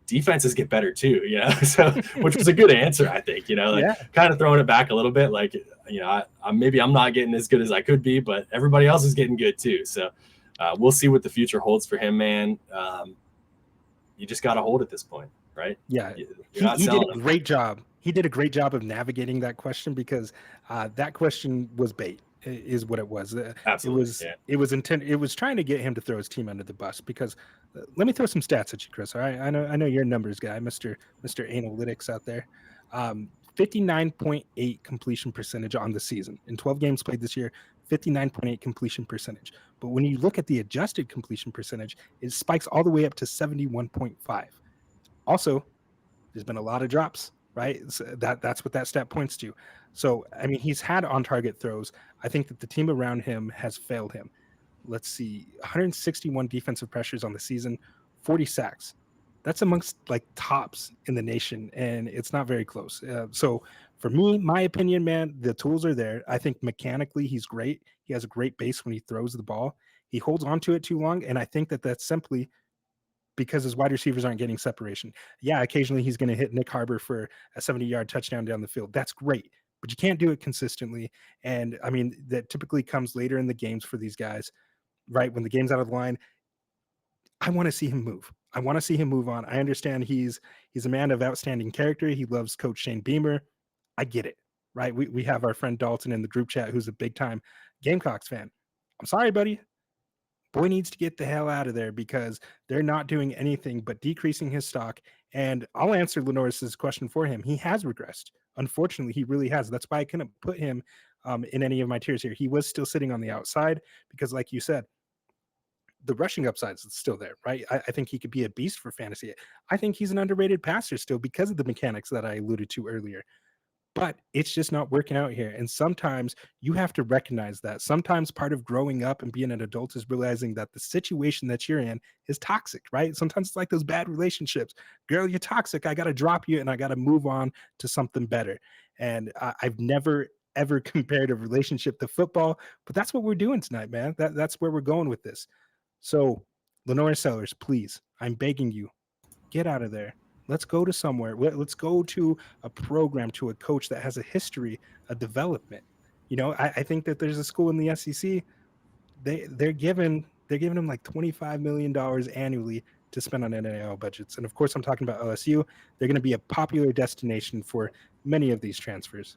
defenses get better too, so which was a good answer, I think, like Yeah. kind of throwing it back a little bit, like, maybe I'm not getting as good as I could be, but everybody else is getting good too. So we'll see what the future holds for him, man. You just got to hold at this point, right? Yeah, You're not he did selling a him. great job. He did a great job of navigating that question because that question was bait, is what it was. Absolutely. It was intent. It was trying to get him to throw his team under the bus because let me throw some stats at you, Chris. All right, I know you're a numbers guy, Mister Analytics out there. 59.8 completion percentage on the season in 12 games played this year. 59.8 completion percentage. But when you look at the adjusted completion percentage, it spikes all the way up to 71.5. Also, there's been a lot of drops, right? So that's what that stat points to. So, I mean, he's had on target throws. I think that the team around him has failed him. Let's see, 161 defensive pressures on the season, 40 sacks. That's amongst like tops in the nation, and it's not very close. So, for me, my opinion, man, the tools are there. I think mechanically he's great. He has a great base when he throws the ball. He holds on to it too long, and I think that that's simply because his wide receivers aren't getting separation. Yeah, occasionally he's going to hit Nick Harbor for a 70-yard touchdown down the field. That's great, but you can't do it consistently. And I mean, that typically comes later in the games for these guys, right? When the game's out of the line, I want to see him move. I want to see him move on. I understand he's a man of outstanding character. He loves Coach Shane Beamer. I get it, right? We have our friend Dalton in the group chat who's a big time Gamecocks fan. I'm sorry, buddy. Boy needs to get the hell out of there because they're not doing anything but decreasing his stock. And I'll answer Lenoris's question for him. He has regressed. Unfortunately, he really has. That's why I couldn't put him in any of my tiers here. He was still sitting on the outside because, like you said, the rushing upside is still there, right? I think he could be a beast for fantasy. I think he's an underrated passer still because of the mechanics that I alluded to earlier. But it's just not working out here. And sometimes you have to recognize that. Sometimes part of growing up and being an adult is realizing that the situation that you're in is toxic, right? Sometimes it's like those bad relationships. Girl, you're toxic. I got to drop you and I got to move on to something better. And I've never, ever compared a relationship to football, but that's what we're doing tonight, man. That's where we're going with this. So, Lenore Sellers, please, I'm begging you, get out of there. Let's go to somewhere. Let's go to a program, to a coach that has a history of development. I think that there's a school in the SEC. They're giving them like $25 million annually to spend on NIL budgets. And of course, I'm talking about LSU. They're going to be a popular destination for many of these transfers.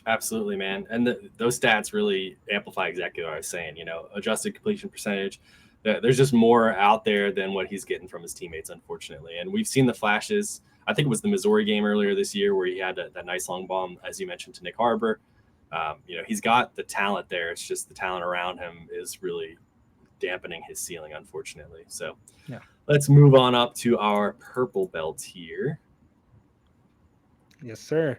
Absolutely, man. And those stats really amplify exactly what I was saying. Adjusted completion percentage. There's just more out there than what he's getting from his teammates, unfortunately. And we've seen the flashes. I think it was the Missouri game earlier this year where he had that nice long bomb, as you mentioned, to Nick Harbor. He's got the talent there. It's just the talent around him is really dampening his ceiling, unfortunately. So yeah, let's move on up to our purple belt here. Yes, sir.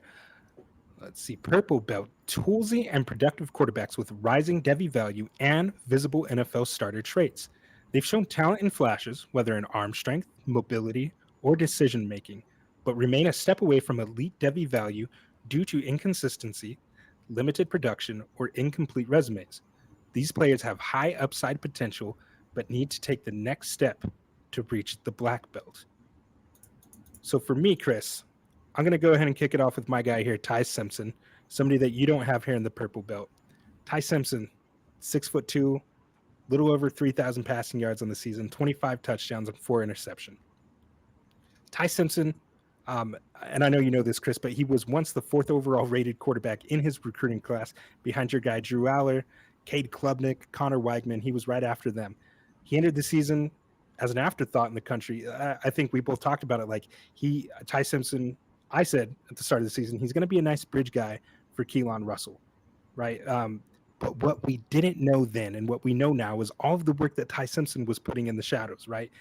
Let's see. Purple belt, toolsy and productive quarterbacks with rising Devy value and visible NFL starter traits. They've shown talent in flashes, whether in arm strength, mobility, or decision making, but remain a step away from elite Devy value due to inconsistency, limited production, or incomplete resumes. These players have high upside potential, but need to take the next step to reach the black belt. So for me, Chris, I'm going to go ahead and kick it off with my guy here, Ty Simpson, somebody that you don't have here in the purple belt. Ty Simpson, 6'2", little over 3,000 passing yards on the season, 25 touchdowns and 4 interceptions. Ty Simpson, and I know you know this, Chris, but he was once the 4th overall rated quarterback in his recruiting class behind your guy, Drew Aller, Cade Klubnik, Connor Weigman. He was right after them. He entered the season as an afterthought in the country. I think we both talked about it. Like Ty Simpson, I said at the start of the season, he's going to be a nice bridge guy for Keelan Russell, right? But what we didn't know then and what we know now was all of the work that Ty Simpson was putting in the shadows, right?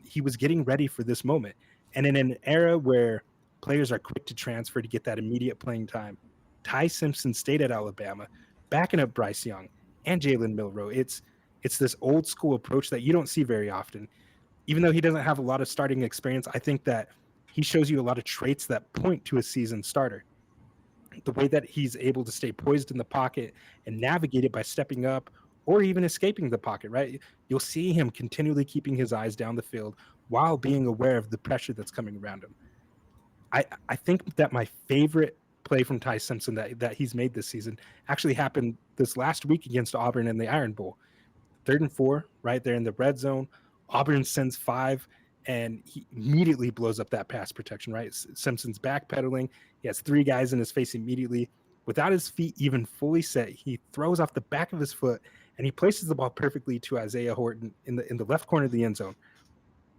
He was getting ready for this moment. And in an era where players are quick to transfer to get that immediate playing time, Ty Simpson stayed at Alabama, backing up Bryce Young and Jalen Milroe. It's this old school approach that you don't see very often. Even though he doesn't have a lot of starting experience, I think that he shows you a lot of traits that point to a seasoned starter. The way that he's able to stay poised in the pocket and navigate it by stepping up or even escaping the pocket, right? You'll see him continually keeping his eyes down the field, while being aware of the pressure that's coming around him. I think that my favorite play from Ty Simpson that he's made this season actually happened this last week against Auburn in the Iron Bowl. 3rd and 4, right there in the red zone. Auburn sends 5, and he immediately blows up that pass protection, right? Simpson's backpedaling. He has 3 guys in his face immediately. Without his feet even fully set, he throws off the back of his foot, and he places the ball perfectly to Isaiah Horton in the left corner of the end zone.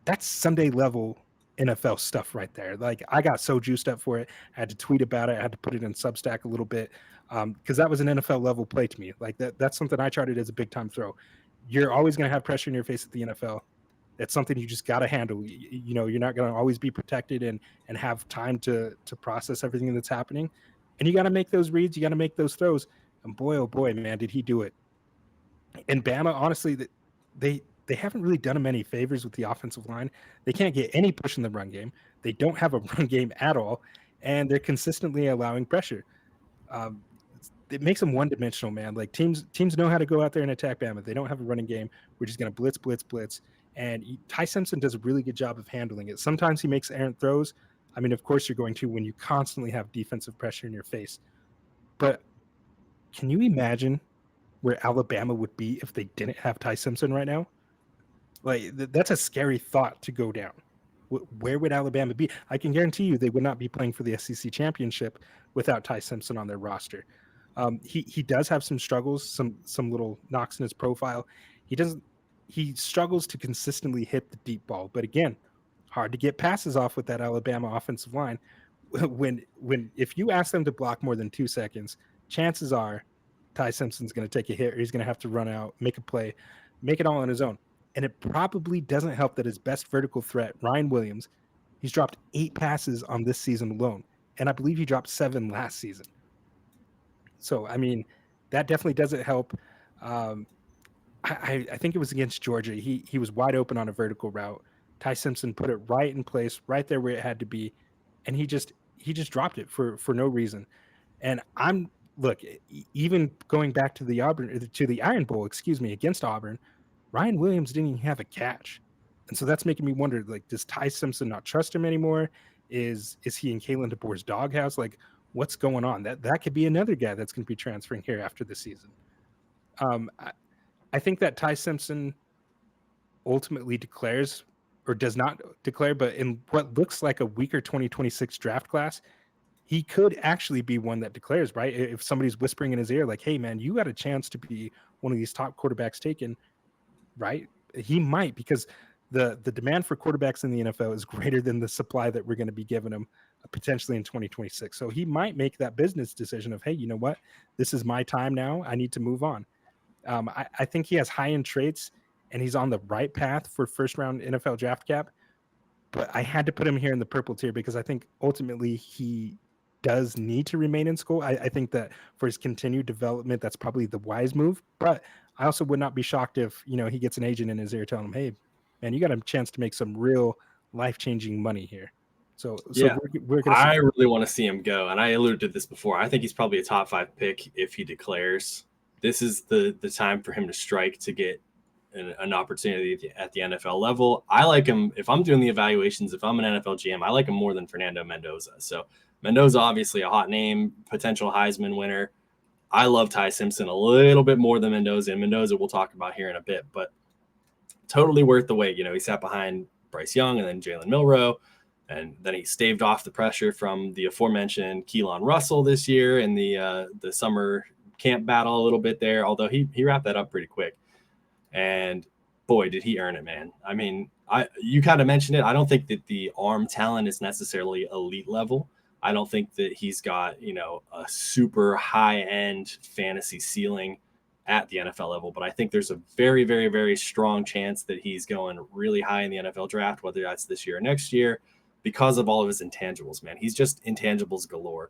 That's Sunday level NFL stuff right there. Like, I got so juiced up for it. I had to tweet about it. I had to put it in Substack a little bit because that was an NFL level play to me. Like that's something I charted as a big time throw. You're always going to have pressure in your face at the NFL. That's something you just got to handle. You know, you're not going to always be protected and have time to process everything that's happening. And you got to make those reads. You got to make those throws. And boy, oh boy, man, did he do it. And Bama, honestly, they haven't really done him any favors with the offensive line. They can't get any push in the run game. They don't have a run game at all, and they're consistently allowing pressure. It makes them one-dimensional, man. Like teams know how to go out there and attack Bama. They don't have a running game. We're just going to blitz. And Ty Simpson does a really good job of handling it. Sometimes he makes errant throws. I mean, of course you're going to when you constantly have defensive pressure in your face. But can you imagine where Alabama would be if they didn't have Ty Simpson right now? Like that's a scary thought to go down. Where would Alabama be? I can guarantee you they would not be playing for the SEC championship without Ty Simpson on their roster. He does have some struggles, some little knocks in his profile. He struggles to consistently hit the deep ball, but again, hard to get passes off with that Alabama offensive line. When if you ask them to block more than 2 seconds, chances are Ty Simpson's going to take a hit, or he's going to have to run out, make a play, make it all on his own. And it probably doesn't help that his best vertical threat, Ryan Williams, he's dropped 8 passes on this season alone. And I believe he dropped 7 last season. So, I mean, that definitely doesn't help. I think it was against Georgia. He was wide open on a vertical route. Ty Simpson put it right in place, right there where it had to be. And he just dropped it for no reason. And even going back to the Iron Bowl, against Auburn, Ryan Williams didn't even have a catch. And so that's making me wonder, like, does Ty Simpson not trust him anymore? Is he in Kalen DeBoer's doghouse? Like, what's going on? That could be another guy that's going to be transferring here after the season. I think that Ty Simpson ultimately declares, or does not declare, but in what looks like a weaker 2026 draft class, he could actually be one that declares, right? If somebody's whispering in his ear, like, hey, man, you got a chance to be one of these top quarterbacks taken, right? He might, because the demand for quarterbacks in the NFL is greater than the supply that we're going to be giving him potentially in 2026. So he might make that business decision of, hey, you know what? This is my time now. I need to move on. I think he has high-end traits, and he's on the right path for first-round NFL draft cap. But I had to put him here in the purple tier because I think ultimately he does need to remain in school. I think that for his continued development, that's probably the wise move. But I also would not be shocked if, he gets an agent in his ear telling him, hey, man, you got a chance to make some real life-changing money here. So yeah, we're going to I really want to see him go. And I alluded to this before. I think he's probably a top 5 pick if he declares. This is the time for him to strike, to get an opportunity at the NFL level. I like him. If I'm doing the evaluations, if I'm an NFL GM, I like him more than Fernando Mendoza. So Mendoza, obviously a hot name, potential Heisman winner. I love Ty Simpson a little bit more than Mendoza, and Mendoza we'll talk about here in a bit, but totally worth the wait. He sat behind Bryce Young and then Jalen Milroe, and then he staved off the pressure from the aforementioned Keelan Russell this year in the summer camp battle a little bit there, although he wrapped that up pretty quick. And boy, did he earn it, man. I mean, you kind of mentioned it. I don't think that the arm talent is necessarily elite level. I don't think that he's got, a super high-end fantasy ceiling at the NFL level, but I think there's a very, very, very strong chance that he's going really high in the NFL draft, whether that's this year or next year, because of all of his intangibles, man. He's just intangibles galore.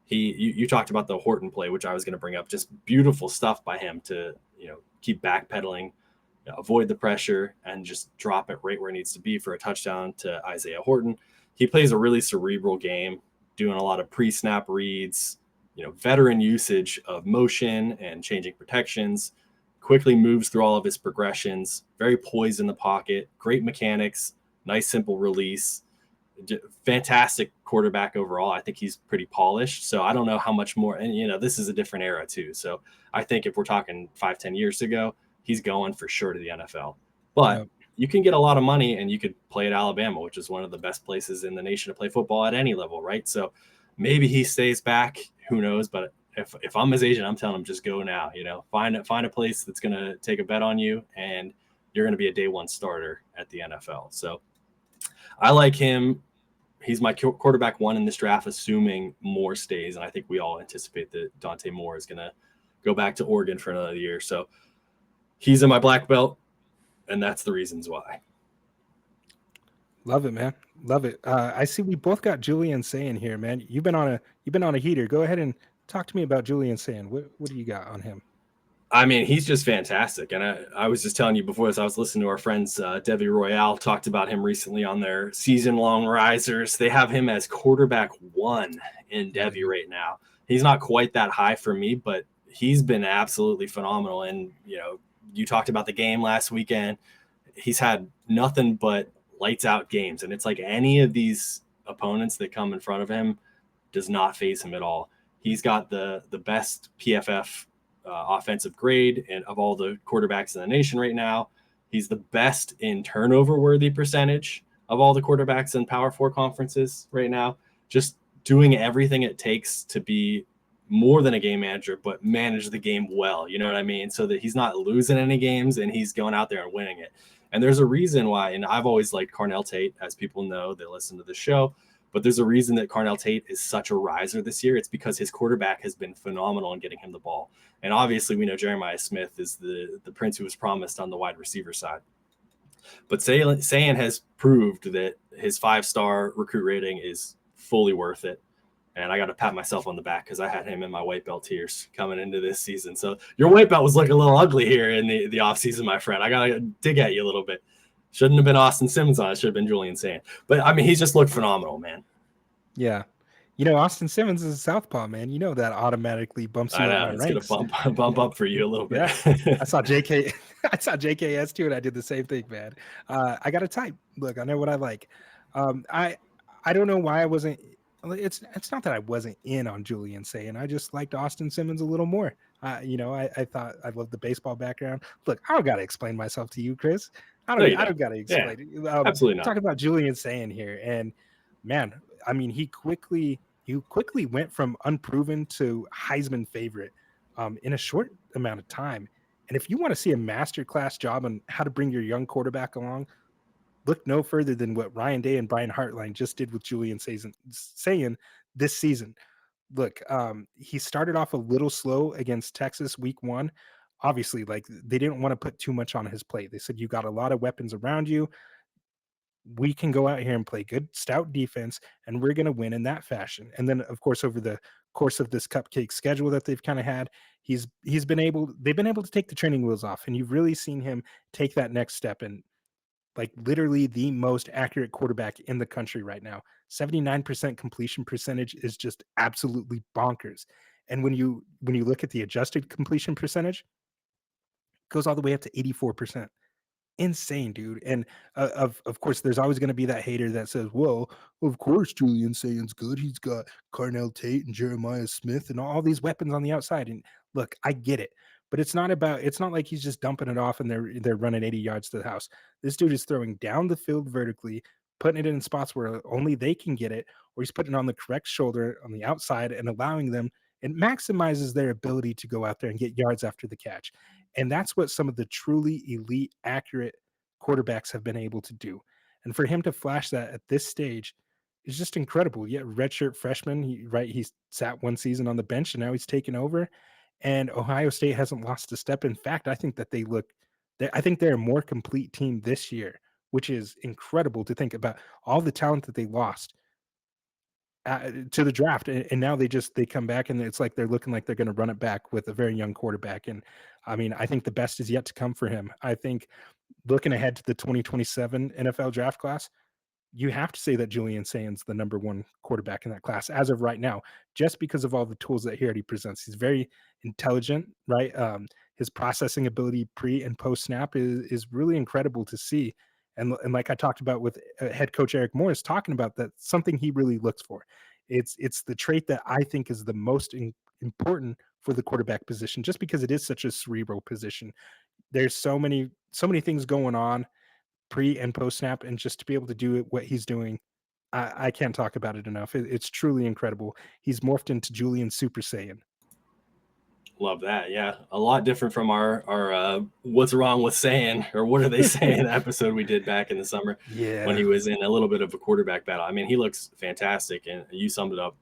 You talked about the Horton play, which I was going to bring up. Just beautiful stuff by him to, keep backpedaling, avoid the pressure, and just drop it right where it needs to be for a touchdown to Isaiah Horton. He plays a really cerebral game, doing a lot of pre-snap reads, veteran usage of motion and changing protections, quickly moves through all of his progressions, very poised in the pocket, great mechanics, nice simple release, fantastic quarterback overall. I think he's pretty polished. So I don't know how much more. And this is a different era too. So I think if we're talking 5-10 years ago, he's going for sure to the NFL. But Yep. you can get a lot of money and you could play at Alabama, which is one of the best places in the nation to play football at any level, right? So maybe he stays back. Who knows? But if I'm his agent, I'm telling him just go now. Find a place that's going to take a bet on you, and you're going to be a day one starter at the NFL. So I like him. He's my quarterback one in this draft, assuming Moore stays. And I think we all anticipate that Dante Moore is going to go back to Oregon for another year. So he's in my black belt, and that's the reasons why. Love it, man. Love it. I see we both got Julian saying here, man. You've been on a heater. Go ahead and talk to me about Julian saying. What do you got on him? I mean, he's just fantastic. And I was just telling you before this, I was listening to our friends, Devy Royale talked about him recently on their season-long risers. They have him as quarterback one in Devy right now. He's not quite that high for me, but he's been absolutely phenomenal. And, you talked about the game last weekend. He's had nothing but lights out games. And it's like any of these opponents that come in front of him does not faze him at all. He's got the best PFF offensive grade and of all the quarterbacks in the nation right now. He's the best in turnover worthy percentage of all the quarterbacks in Power 4 conferences right now. Just doing everything it takes to be more than a game manager, but manage the game well. You know what I mean? So that he's not losing any games and he's going out there and winning it. And there's a reason why, and I've always liked Carnell Tate, as people know that listen to the show. But there's a reason that Carnell Tate is such a riser this year. It's because his quarterback has been phenomenal in getting him the ball. And obviously, we know Jeremiah Smith is the prince who was promised on the wide receiver side. But Sayan has proved that his 5-star recruit rating is fully worth it. And I got to pat myself on the back because I had him in my white belt tiers coming into this season. So your white belt was looking a little ugly here in the offseason, my friend. I got to dig at you a little bit. Shouldn't have been Austin Simmons on it. Should have been Julian Sayin. But, I mean, he's just looked phenomenal, man. Yeah. Austin Simmons is a southpaw, man. That automatically bumps you up my ranks. It's going to bump up for you a little bit. Yeah. I saw JKS too, and I did the same thing, man. I got a type. Look, I know what I like. I don't know why I wasn't. It's not that I wasn't in on Julian Sayin. I just liked Austin Simmons a little more. I thought I loved the baseball background. Look, I don't got to explain myself to you, Chris. I don't got to explain it. Absolutely not. Talking about Julian Sayin here, and man, I mean, he quickly went from unproven to Heisman favorite in a short amount of time. And if you want to see a masterclass job on how to bring your young quarterback along, look no further than what Ryan Day and Brian Hartline just did with Julian Sayin this season. Look, he started off a little slow against Texas week 1. Obviously, like, they didn't want to put too much on his plate. They said, you got a lot of weapons around you. We can go out here and play good, stout defense, and we're going to win in that fashion. And then, of course, over the course of this cupcake schedule that they've kind of had, they've been able to take the training wheels off, and you've really seen him take that next step. And like, literally the most accurate quarterback in the country right now. 79% completion percentage is just absolutely bonkers. And when you look at the adjusted completion percentage, it goes all the way up to 84%. Insane, dude. And of course, there's always going to be that hater that says, well, of course Julian Sayin's good. He's got Carnell Tate and Jeremiah Smith and all these weapons on the outside. And look, I get it. But it's not like he's just dumping it off and they're running 80 yards to the house. This dude is throwing down the field vertically, putting it in spots where only they can get it, or he's putting it on the correct shoulder on the outside and allowing them. It maximizes their ability to go out there and get yards after the catch. And that's what some of the truly elite, accurate quarterbacks have been able to do. And for him to flash that at this stage is just incredible. Yeah, redshirt freshman, he sat one season on the bench and now he's taken over. And Ohio State hasn't lost a step. In fact, I think that I think they're a more complete team this year, which is incredible to think about all the talent that they lost to the draft. And now they come back and it's like they're looking like they're going to run it back with a very young quarterback. And I mean, I think the best is yet to come for him. I think looking ahead to the 2027 NFL draft class, you have to say that Julian Sayin's the number one quarterback in that class as of right now, just because of all the tools that he already presents. He's very intelligent, right? His processing ability pre and post snap is really incredible to see. And like I talked about with head coach Eric Morris talking about that, something he really looks for. It's the trait that I think is the most important for the quarterback position, just because it is such a cerebral position. There's so many things going on pre and post snap, and just to be able to do it, what he's doing, I can't talk about it enough. It's truly incredible. He's morphed into Julian Super Saiyan. Love that. Yeah. A lot different from our what's wrong with saying, or what are they saying episode we did back in the summer when Yeah, he was in a little bit of a quarterback battle. I mean, he looks fantastic, and you summed it up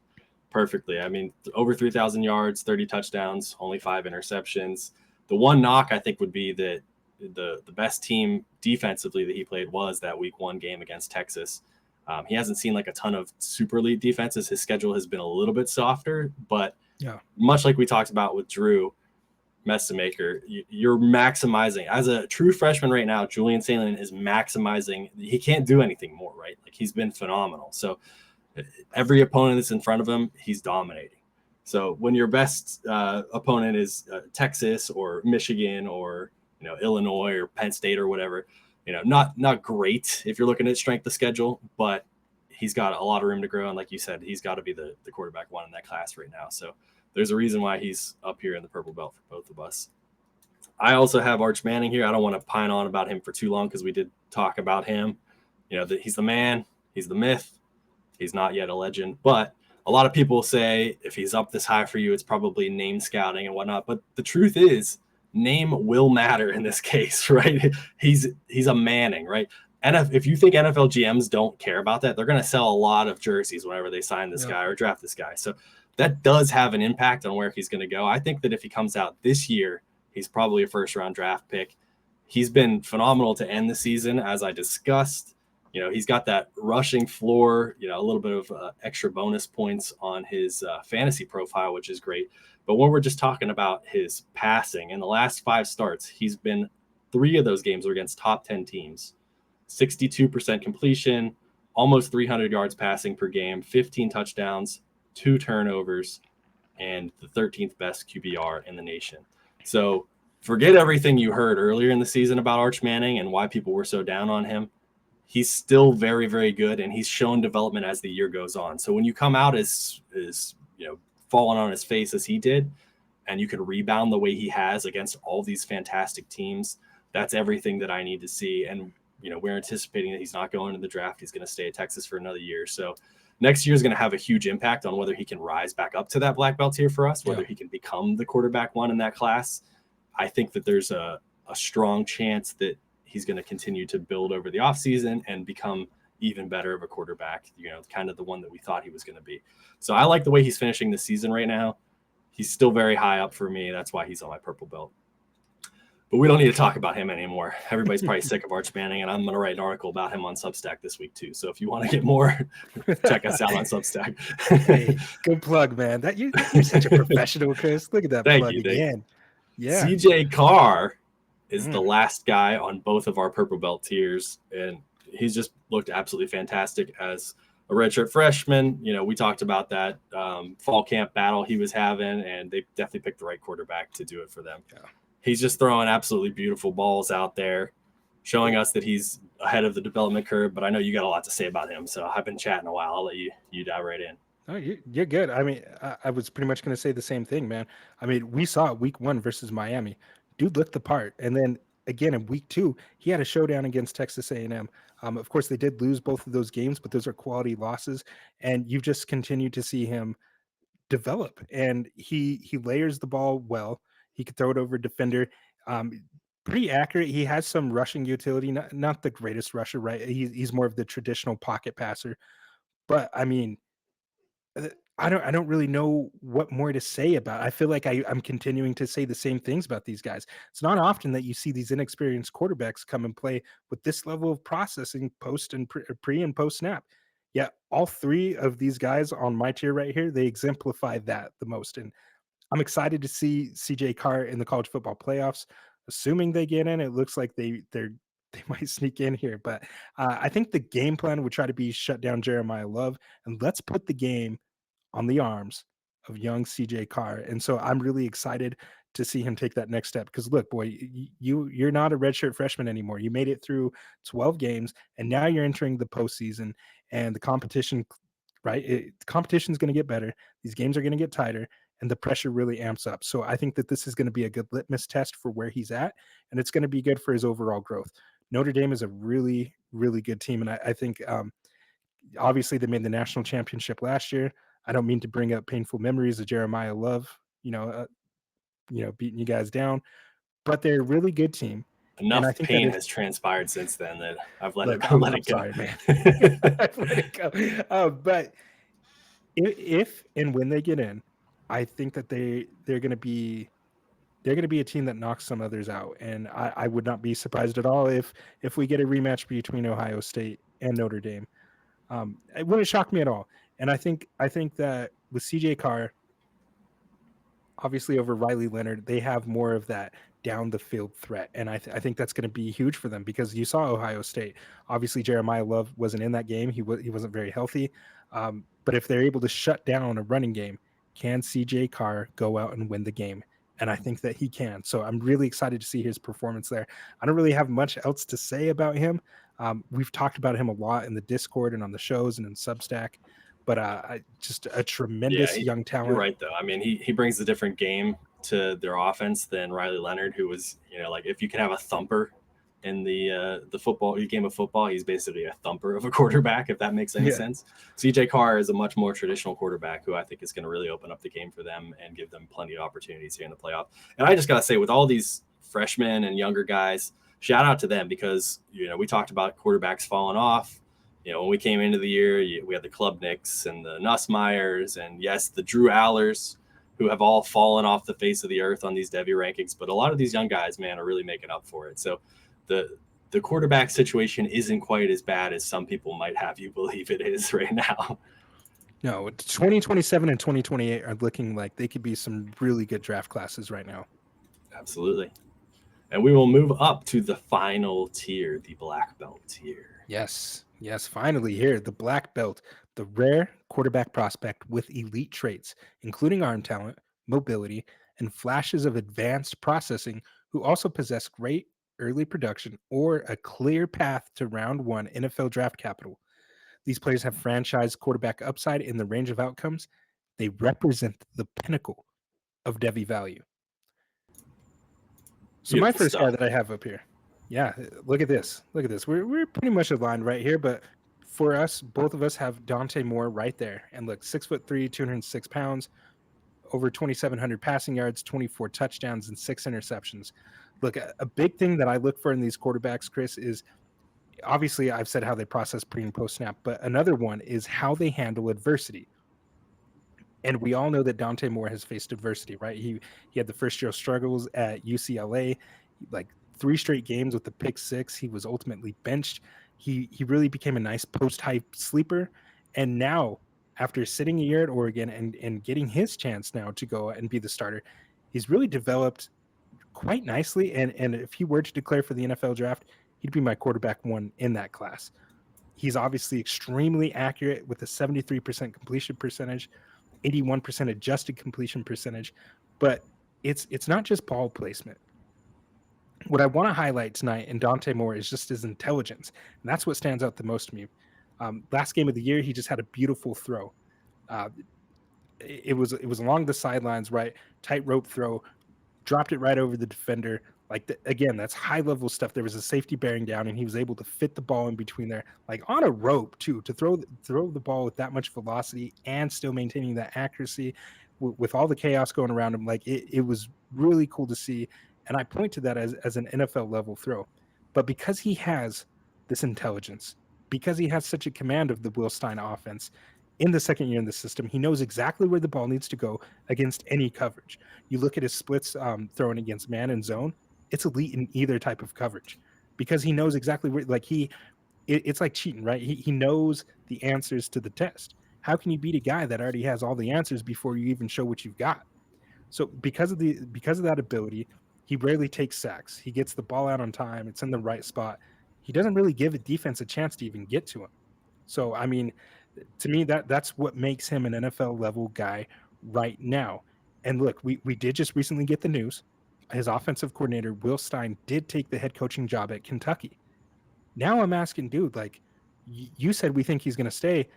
perfectly. I mean, over 3,000 yards, 30 touchdowns, only 5 interceptions. The one knock I think would be that the best team defensively that he played was that week 1 game against Texas. He hasn't seen like a ton of super elite defenses. His schedule has been a little bit softer, but yeah, much like we talked about with Drew Messamaker, you're maximizing as a true freshman right now. Julian Salen is maximizing. He can't do anything more, right? Like, he's been phenomenal. So every opponent that's in front of him, he's dominating. So when your best opponent is Texas or Michigan or Illinois or Penn State or whatever, not great if you're looking at strength of schedule, but he's got a lot of room to grow. And like you said, he's got to be the quarterback one in that class right now. So there's a reason why he's up here in the purple belt for both of us. I also have Arch Manning here. I don't want to pine on about him for too long because we did talk about him. He's the man, he's the myth. He's not yet a legend, but a lot of people say if he's up this high for you, it's probably name scouting and whatnot. But the truth is, name will matter in this case, right? He's a Manning, right? And if you think NFL GMs don't care about that, they're going to sell a lot of jerseys whenever they sign this guy or draft this guy. So that does have an impact on where he's going to go. I think that if he comes out this year, he's probably a first-round draft pick. He's been phenomenal to end the season, as I discussed. He's got that rushing floor, a little bit of extra bonus points on his fantasy profile, which is great. But when we're just talking about his passing, in the last 5 starts, he's been 3 of those games are against top 10 teams. 62% completion, almost 300 yards passing per game, 15 touchdowns, 2 turnovers, and the 13th best QBR in the nation. So forget everything you heard earlier in the season about Arch Manning and why people were so down on him. He's still very, very good, and he's shown development as the year goes on. So when you come out as falling on his face as he did, and you can rebound the way he has against all these fantastic teams, that's everything that I need to see. And we're anticipating that he's not going to the draft. He's going to stay at Texas for another year. So next year is going to have a huge impact on whether he can rise back up to that black belt tier for us, whether he can become the quarterback one in that class. I think that there's a strong chance that he's going to continue to build over the offseason and become even better of a quarterback, kind of the one that we thought he was going to be. So I like the way he's finishing the season right now. He's still very high up for me. That's why he's on my purple belt. But we don't need to talk about him anymore. Everybody's probably sick of Arch Manning, and I'm going to write an article about him on Substack this week too. So if you want to get more, check us out on Substack. Hey, good plug, man. You're such a professional, Chris. Look at that plug again. Yeah. CJ Carr is the last guy on both of our purple belt tiers, and he's just looked absolutely fantastic as a redshirt freshman. We talked about that fall camp battle he was having, and they definitely picked the right quarterback to do it for them. Yeah. He's just throwing absolutely beautiful balls out there, showing us that he's ahead of the development curve. But I know you got a lot to say about him, so I've been chatting a while. I'll let you dive right in. Oh, you're good. I mean, I was pretty much going to say the same thing, man. I mean, we saw it week 1 versus Miami. Dude looked the part. And then again, in week 2, he had a showdown against Texas A&M. Of course, they did lose both of those games, but those are quality losses. And you've just continued to see him develop. And he layers the ball well. He could throw it over a defender. Pretty accurate. He has some rushing utility, not the greatest rusher, right? He's more of the traditional pocket passer. But I mean, I don't really know what more to say about it. I feel like I'm continuing to say the same things about these guys. It's not often that you see these inexperienced quarterbacks come and play with this level of processing post and pre and post snap. Yeah, all 3 of these guys on my tier right here, they exemplify that the most. And I'm excited to see CJ Carr in the college football playoffs. Assuming they get in, it looks like they might sneak in here. But I think the game plan would try to be shut down Jeremiah Love, and let's put the game on the arms of young CJ Carr. And so I'm really excited to see him take that next step. Because look, boy, you're not a redshirt freshman anymore. You made it through 12 games, and now you're entering the postseason, and the competition, right? The competition is going to get better. These games are going to get tighter, and the pressure really amps up. So I think that this is going to be a good litmus test for where he's at, and it's going to be good for his overall growth. Notre Dame is a really, really good team, and I think obviously they made the national championship last year. I don't mean to bring up painful memories of Jeremiah Love, beating you guys down, but they're a really good team. And I Enough think that pain if has transpired since then that I've let look, it I'm let I'm it go. sorry, man. I've let it go. But if and when they get in, I think that they're gonna be a team that knocks some others out. And I would not be surprised at all if we get a rematch between Ohio State and Notre Dame. It wouldn't shock me at all. And I think that with CJ Carr, obviously over Riley Leonard, they have more of that down the field threat, and I think that's going to be huge for them because you saw Ohio State. Obviously, Jeremiah Love wasn't in that game; he wasn't very healthy. But if they're able to shut down a running game, can CJ Carr go out and win the game? And I think that he can. So I'm really excited to see his performance there. I don't really have much else to say about him. We've talked about him a lot in the Discord and on the shows and in Substack, but just a Yeah, tremendous young you're talent. right though. I mean, he brings a different game to their offense than Riley Leonard, who was, like if you can have a thumper in the football game of football, he's basically a thumper of a quarterback, if that makes any Yeah. sense. CJ Carr is a much more traditional quarterback who I think is going to really open up the game for them and give them plenty of opportunities here in the playoff. And I just gotta say, with all these freshmen and younger guys, shout out to them because we talked about quarterbacks falling off. When we came into the year, we had the Klubniks and the Nussmeyers and, yes, the Drew Allers, who have all fallen off the face of the earth on these Devy rankings. But a lot of these young guys, man, are really making up for it. So the quarterback situation isn't quite as bad as some people might have you believe it is right now. No, 2027 and 2028 are looking like they could be some really good draft classes right now. Absolutely. And we will move up to the final tier, the black belt tier. Yes. Yes. Finally, here, the black belt, the rare quarterback prospect with elite traits, including arm talent, mobility, and flashes of advanced processing, who also possess great early production or a clear path to round one NFL draft capital. These players have franchise quarterback upside in the range of outcomes. They represent the pinnacle of Devy value. So my Beautiful first guy stuff. that I have up here, yeah, look at this. Look at this. We're pretty much aligned right here, but for us, both of us have Dante Moore right there. And look, 6'3", 206 pounds, over 2,700 passing yards, 24 touchdowns, and 6 interceptions. Look, a big thing that I look for in these quarterbacks, Chris, is obviously I've said how they process pre and post snap, but another one is how they handle adversity. And we all know that Dante Moore has faced adversity, right? He had the first year struggles at UCLA, like 3 straight games with the pick six. He was ultimately benched. He really became a nice post hype sleeper, and now after sitting a year at Oregon and getting his chance now to go and be the starter, he's really developed quite nicely. And if he were to declare for the NFL draft, he'd be my quarterback one in that class. He's obviously extremely accurate with a 73% completion percentage, 81% adjusted completion percentage, but it's not just ball placement. What I want to highlight tonight in Dante Moore is just his intelligence, and that's what stands out the most to me. Last game of the year, he just had a beautiful throw. Uh, it was along the sidelines, right? Tight rope throw, dropped it right over the defender. Like again, that's high level stuff. There was a safety bearing down, and he was able to fit the ball in between there, like on a rope too, to throw the ball with that much velocity and still maintaining that accuracy with all the chaos going around him. Like it was really cool to see, and I point to that as an NFL level throw. But because he has this intelligence, because he has such a command of the Will Stein offense in the second year in the system, he knows exactly where the ball needs to go against any coverage. You look at his splits thrown against man and zone, it's elite in either type of coverage because he knows exactly where, like it's like cheating, right? He knows the answers to the test. How can you beat a guy that already has all the answers before you even show what you've got? So because of that ability, he rarely takes sacks. He gets the ball out on time. It's in the right spot. He doesn't really give a defense a chance to even get to him. So I mean, to me that's what makes him an NFL level guy right now. And look, we did just recently get the news. His offensive coordinator, Will Stein, did take the head coaching job at Kentucky. Now I'm asking, dude, like, you said we think he's going to stay.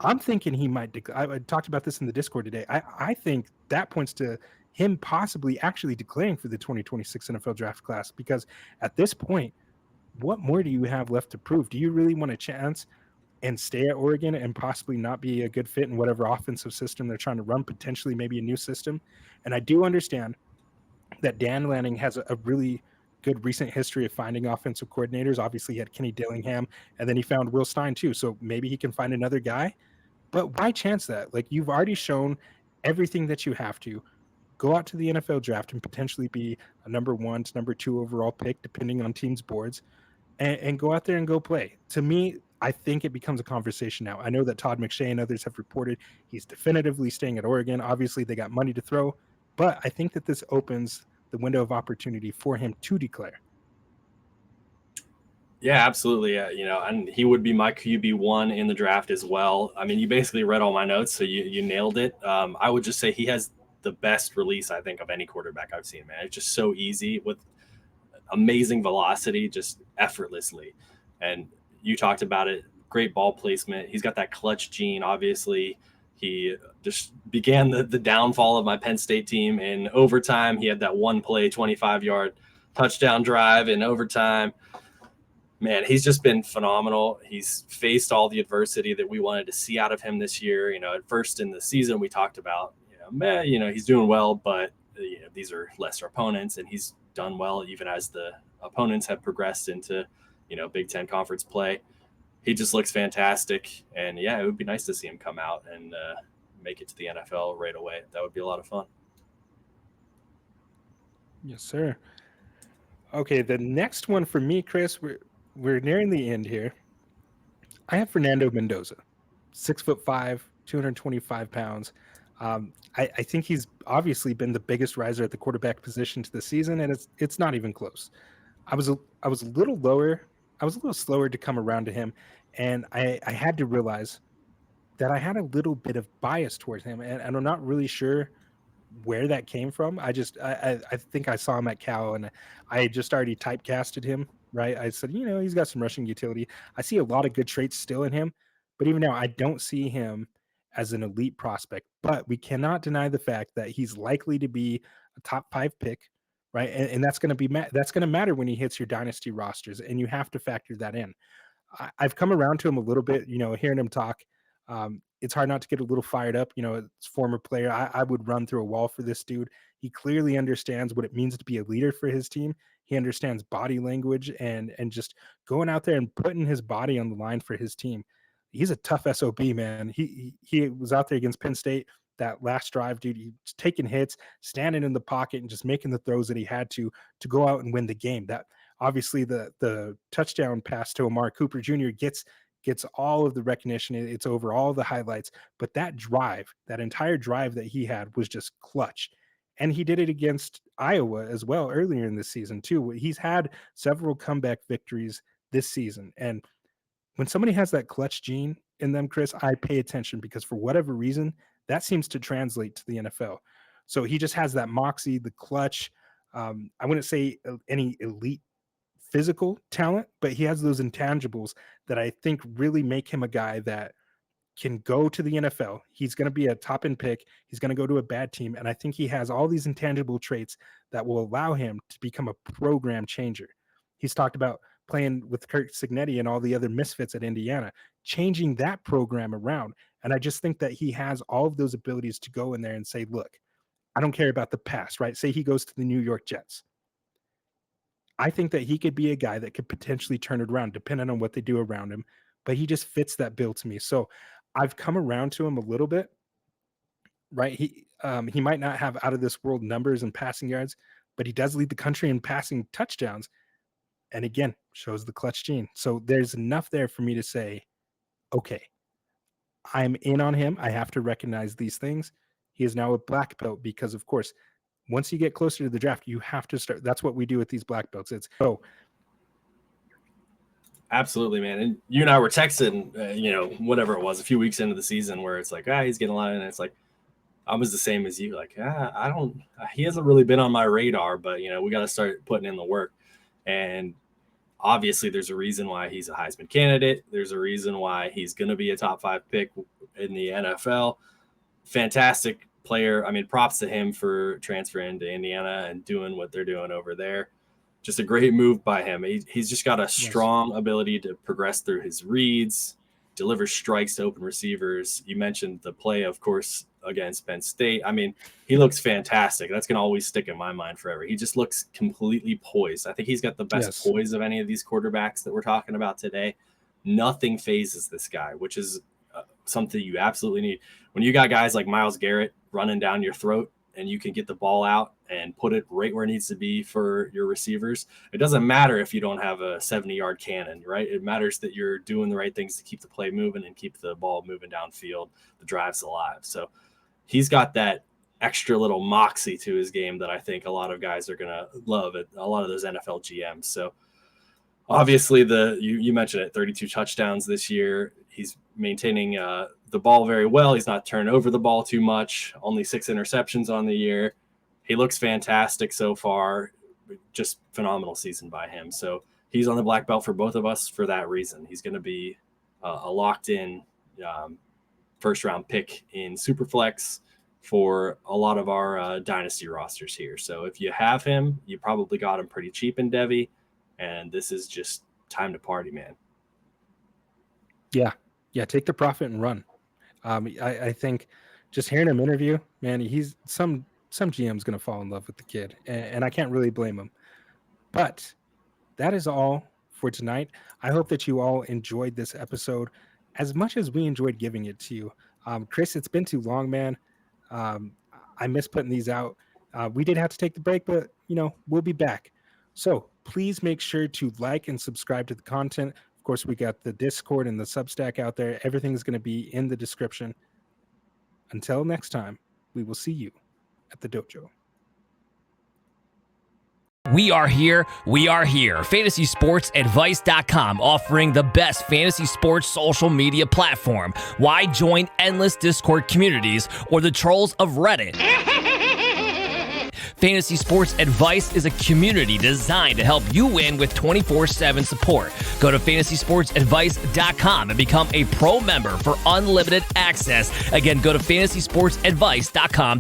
I'm thinking he might. I talked about this in the Discord today. I think that points to him possibly actually declaring for the 2026 NFL draft class, because at this point, what more do you have left to prove? Do you really want a chance and stay at Oregon and possibly not be a good fit in whatever offensive system they're trying to run, potentially maybe a new system? And I do understand that Dan Lanning has a really good recent history of finding offensive coordinators. Obviously, he had Kenny Dillingham, and then he found Will Stein too. So maybe he can find another guy. But why chance that? Like, you've already shown everything that you have to. Go out to the NFL draft and potentially be a number 1 to number 2 overall pick, depending on teams' boards, and go out there and go play. To me, I think it becomes a conversation now. I know that Todd McShay and others have reported he's definitively staying at Oregon. Obviously, they got money to throw, but I think that this opens the window of opportunity for him to declare. Yeah, absolutely. And he would be my QB1 in the draft as well. I mean, you basically read all my notes, so you nailed it. I would just say he has the best release, I think, of any quarterback I've seen, man. It's just so easy with amazing velocity, just effortlessly. And you talked about it, great ball placement. He's got that clutch gene, obviously. He just began the downfall of my Penn State team in overtime. He had that one play, 25-yard touchdown drive in overtime. Man, he's just been phenomenal. He's faced all the adversity that we wanted to see out of him this year. At first in the season, we talked about, he's doing well, but these are lesser opponents, and he's done well even as the opponents have progressed into, Big Ten conference play. He just looks fantastic, and yeah, it would be nice to see him come out and make it to the NFL right away. That would be a lot of fun. Yes, sir. Okay, the next one for me, Chris, we're nearing the end here. I have Fernando Mendoza, 6'5", 225 pounds. I think he's obviously been the biggest riser at the quarterback position to the season, and it's not even close. I was a little lower. I was a little slower to come around to him, and I had to realize that I had a little bit of bias towards him, and I'm not really sure where that came from. I think I saw him at Cal, and I had just already typecasted him, right? I said, he's got some rushing utility. I see a lot of good traits still in him, but even now, I don't see him as an elite prospect. But we cannot deny the fact that he's likely to be a top 5 pick, right? And that's going to that's going to matter when he hits your dynasty rosters, and you have to factor that in. I've come around to him a little bit, hearing him talk. It's hard not to get a little fired up. As former player, I would run through a wall for this dude. He clearly understands what it means to be a leader for his team. He understands body language and just going out there and putting his body on the line for his team. He's a tough SOB, man. He was out there against Penn State that last drive, dude. He's taking hits, standing in the pocket, and just making the throws that he had to go out and win the game. That obviously the touchdown pass to Amari Cooper Jr. gets all of the recognition. It's over all the highlights, but that entire drive that he had was just clutch. And he did it against Iowa as well earlier in the season too. He's had several comeback victories this season. And when somebody has that clutch gene in them, Chris, I pay attention, because for whatever reason, that seems to translate to the NFL. So he just has that moxie, the clutch. I wouldn't say any elite physical talent, but he has those intangibles that I think really make him a guy that can go to the NFL. He's going to be a top end pick. He's going to go to a bad team. And I think he has all these intangible traits that will allow him to become a program changer. He's talked about playing with Kirk Cignetti and all the other misfits at Indiana, changing that program around. And I just think that he has all of those abilities to go in there and say, look, I don't care about the past, right? Say he goes to the New York Jets. I think that he could be a guy that could potentially turn it around depending on what they do around him, but he just fits that bill to me. So I've come around to him a little bit, right? He might not have out of this world numbers and passing yards, but he does lead the country in passing touchdowns. And again, shows the clutch gene. So there's enough there for me to say, okay, I'm in on him. I have to recognize these things. He is now a black belt because, of course, once you get closer to the draft, you have to start. That's what we do with these black belts. Absolutely, man. And you and I were texting, whatever it was, a few weeks into the season, where it's like, he's getting a lot, and it's like, I was the same as you. Like, he hasn't really been on my radar, but we got to start putting in the work. And obviously there's a reason why he's a Heisman candidate. There's a reason why he's going to be a top 5 pick in the NFL. Fantastic player. I mean, props to him for transferring to Indiana and doing what they're doing over there. Just a great move by him. He's just got a strong ability to progress through his reads, deliver strikes to open receivers. You mentioned the play, of course, against Penn State. I mean, he looks fantastic. That's going to always stick in my mind forever. He just looks completely poised. I think he's got the best poise of any of these quarterbacks that we're talking about today. Nothing phases this guy, which is something you absolutely need. When you got guys like Myles Garrett running down your throat and you can get the ball out and put it right where it needs to be for your receivers, it doesn't matter if you don't have a 70-yard cannon, right? It matters that you're doing the right things to keep the play moving and keep the ball moving downfield, the drives alive. So he's got that extra little moxie to his game that I think a lot of guys are going to love at a lot of those NFL GMs. So obviously you mentioned it, 32 touchdowns this year. He's maintaining the ball very well. He's not turning over the ball too much, only 6 interceptions on the year. He looks fantastic so far. Just phenomenal season by him. So he's on the black belt for both of us for that reason. He's going to be a locked in first round pick in Superflex for a lot of our dynasty rosters here. So if you have him, you probably got him pretty cheap in Devy, and this is just time to party, man. Yeah, take the profit and run. I think just hearing him interview, man, he's some GM's going to fall in love with the kid, and I can't really blame him. But that is all for tonight. I hope that you all enjoyed this episode as much as we enjoyed giving it to you. Chris, it's been too long, man. I miss putting these out. We did have to take the break, but we'll be back. So please make sure to like and subscribe to the content. Of course, we got the Discord and the Substack out there. Everything's going to be in the description. Until next time, we will see you at the dojo. We are here. FantasySportsAdvice.com, offering the best fantasy sports social media platform. Why join endless Discord communities or the trolls of Reddit? Fantasy Sports Advice is a community designed to help you win with 24/7 support. Go to FantasySportsAdvice.com and become a pro member for unlimited access. Again, go to FantasySportsAdvice.com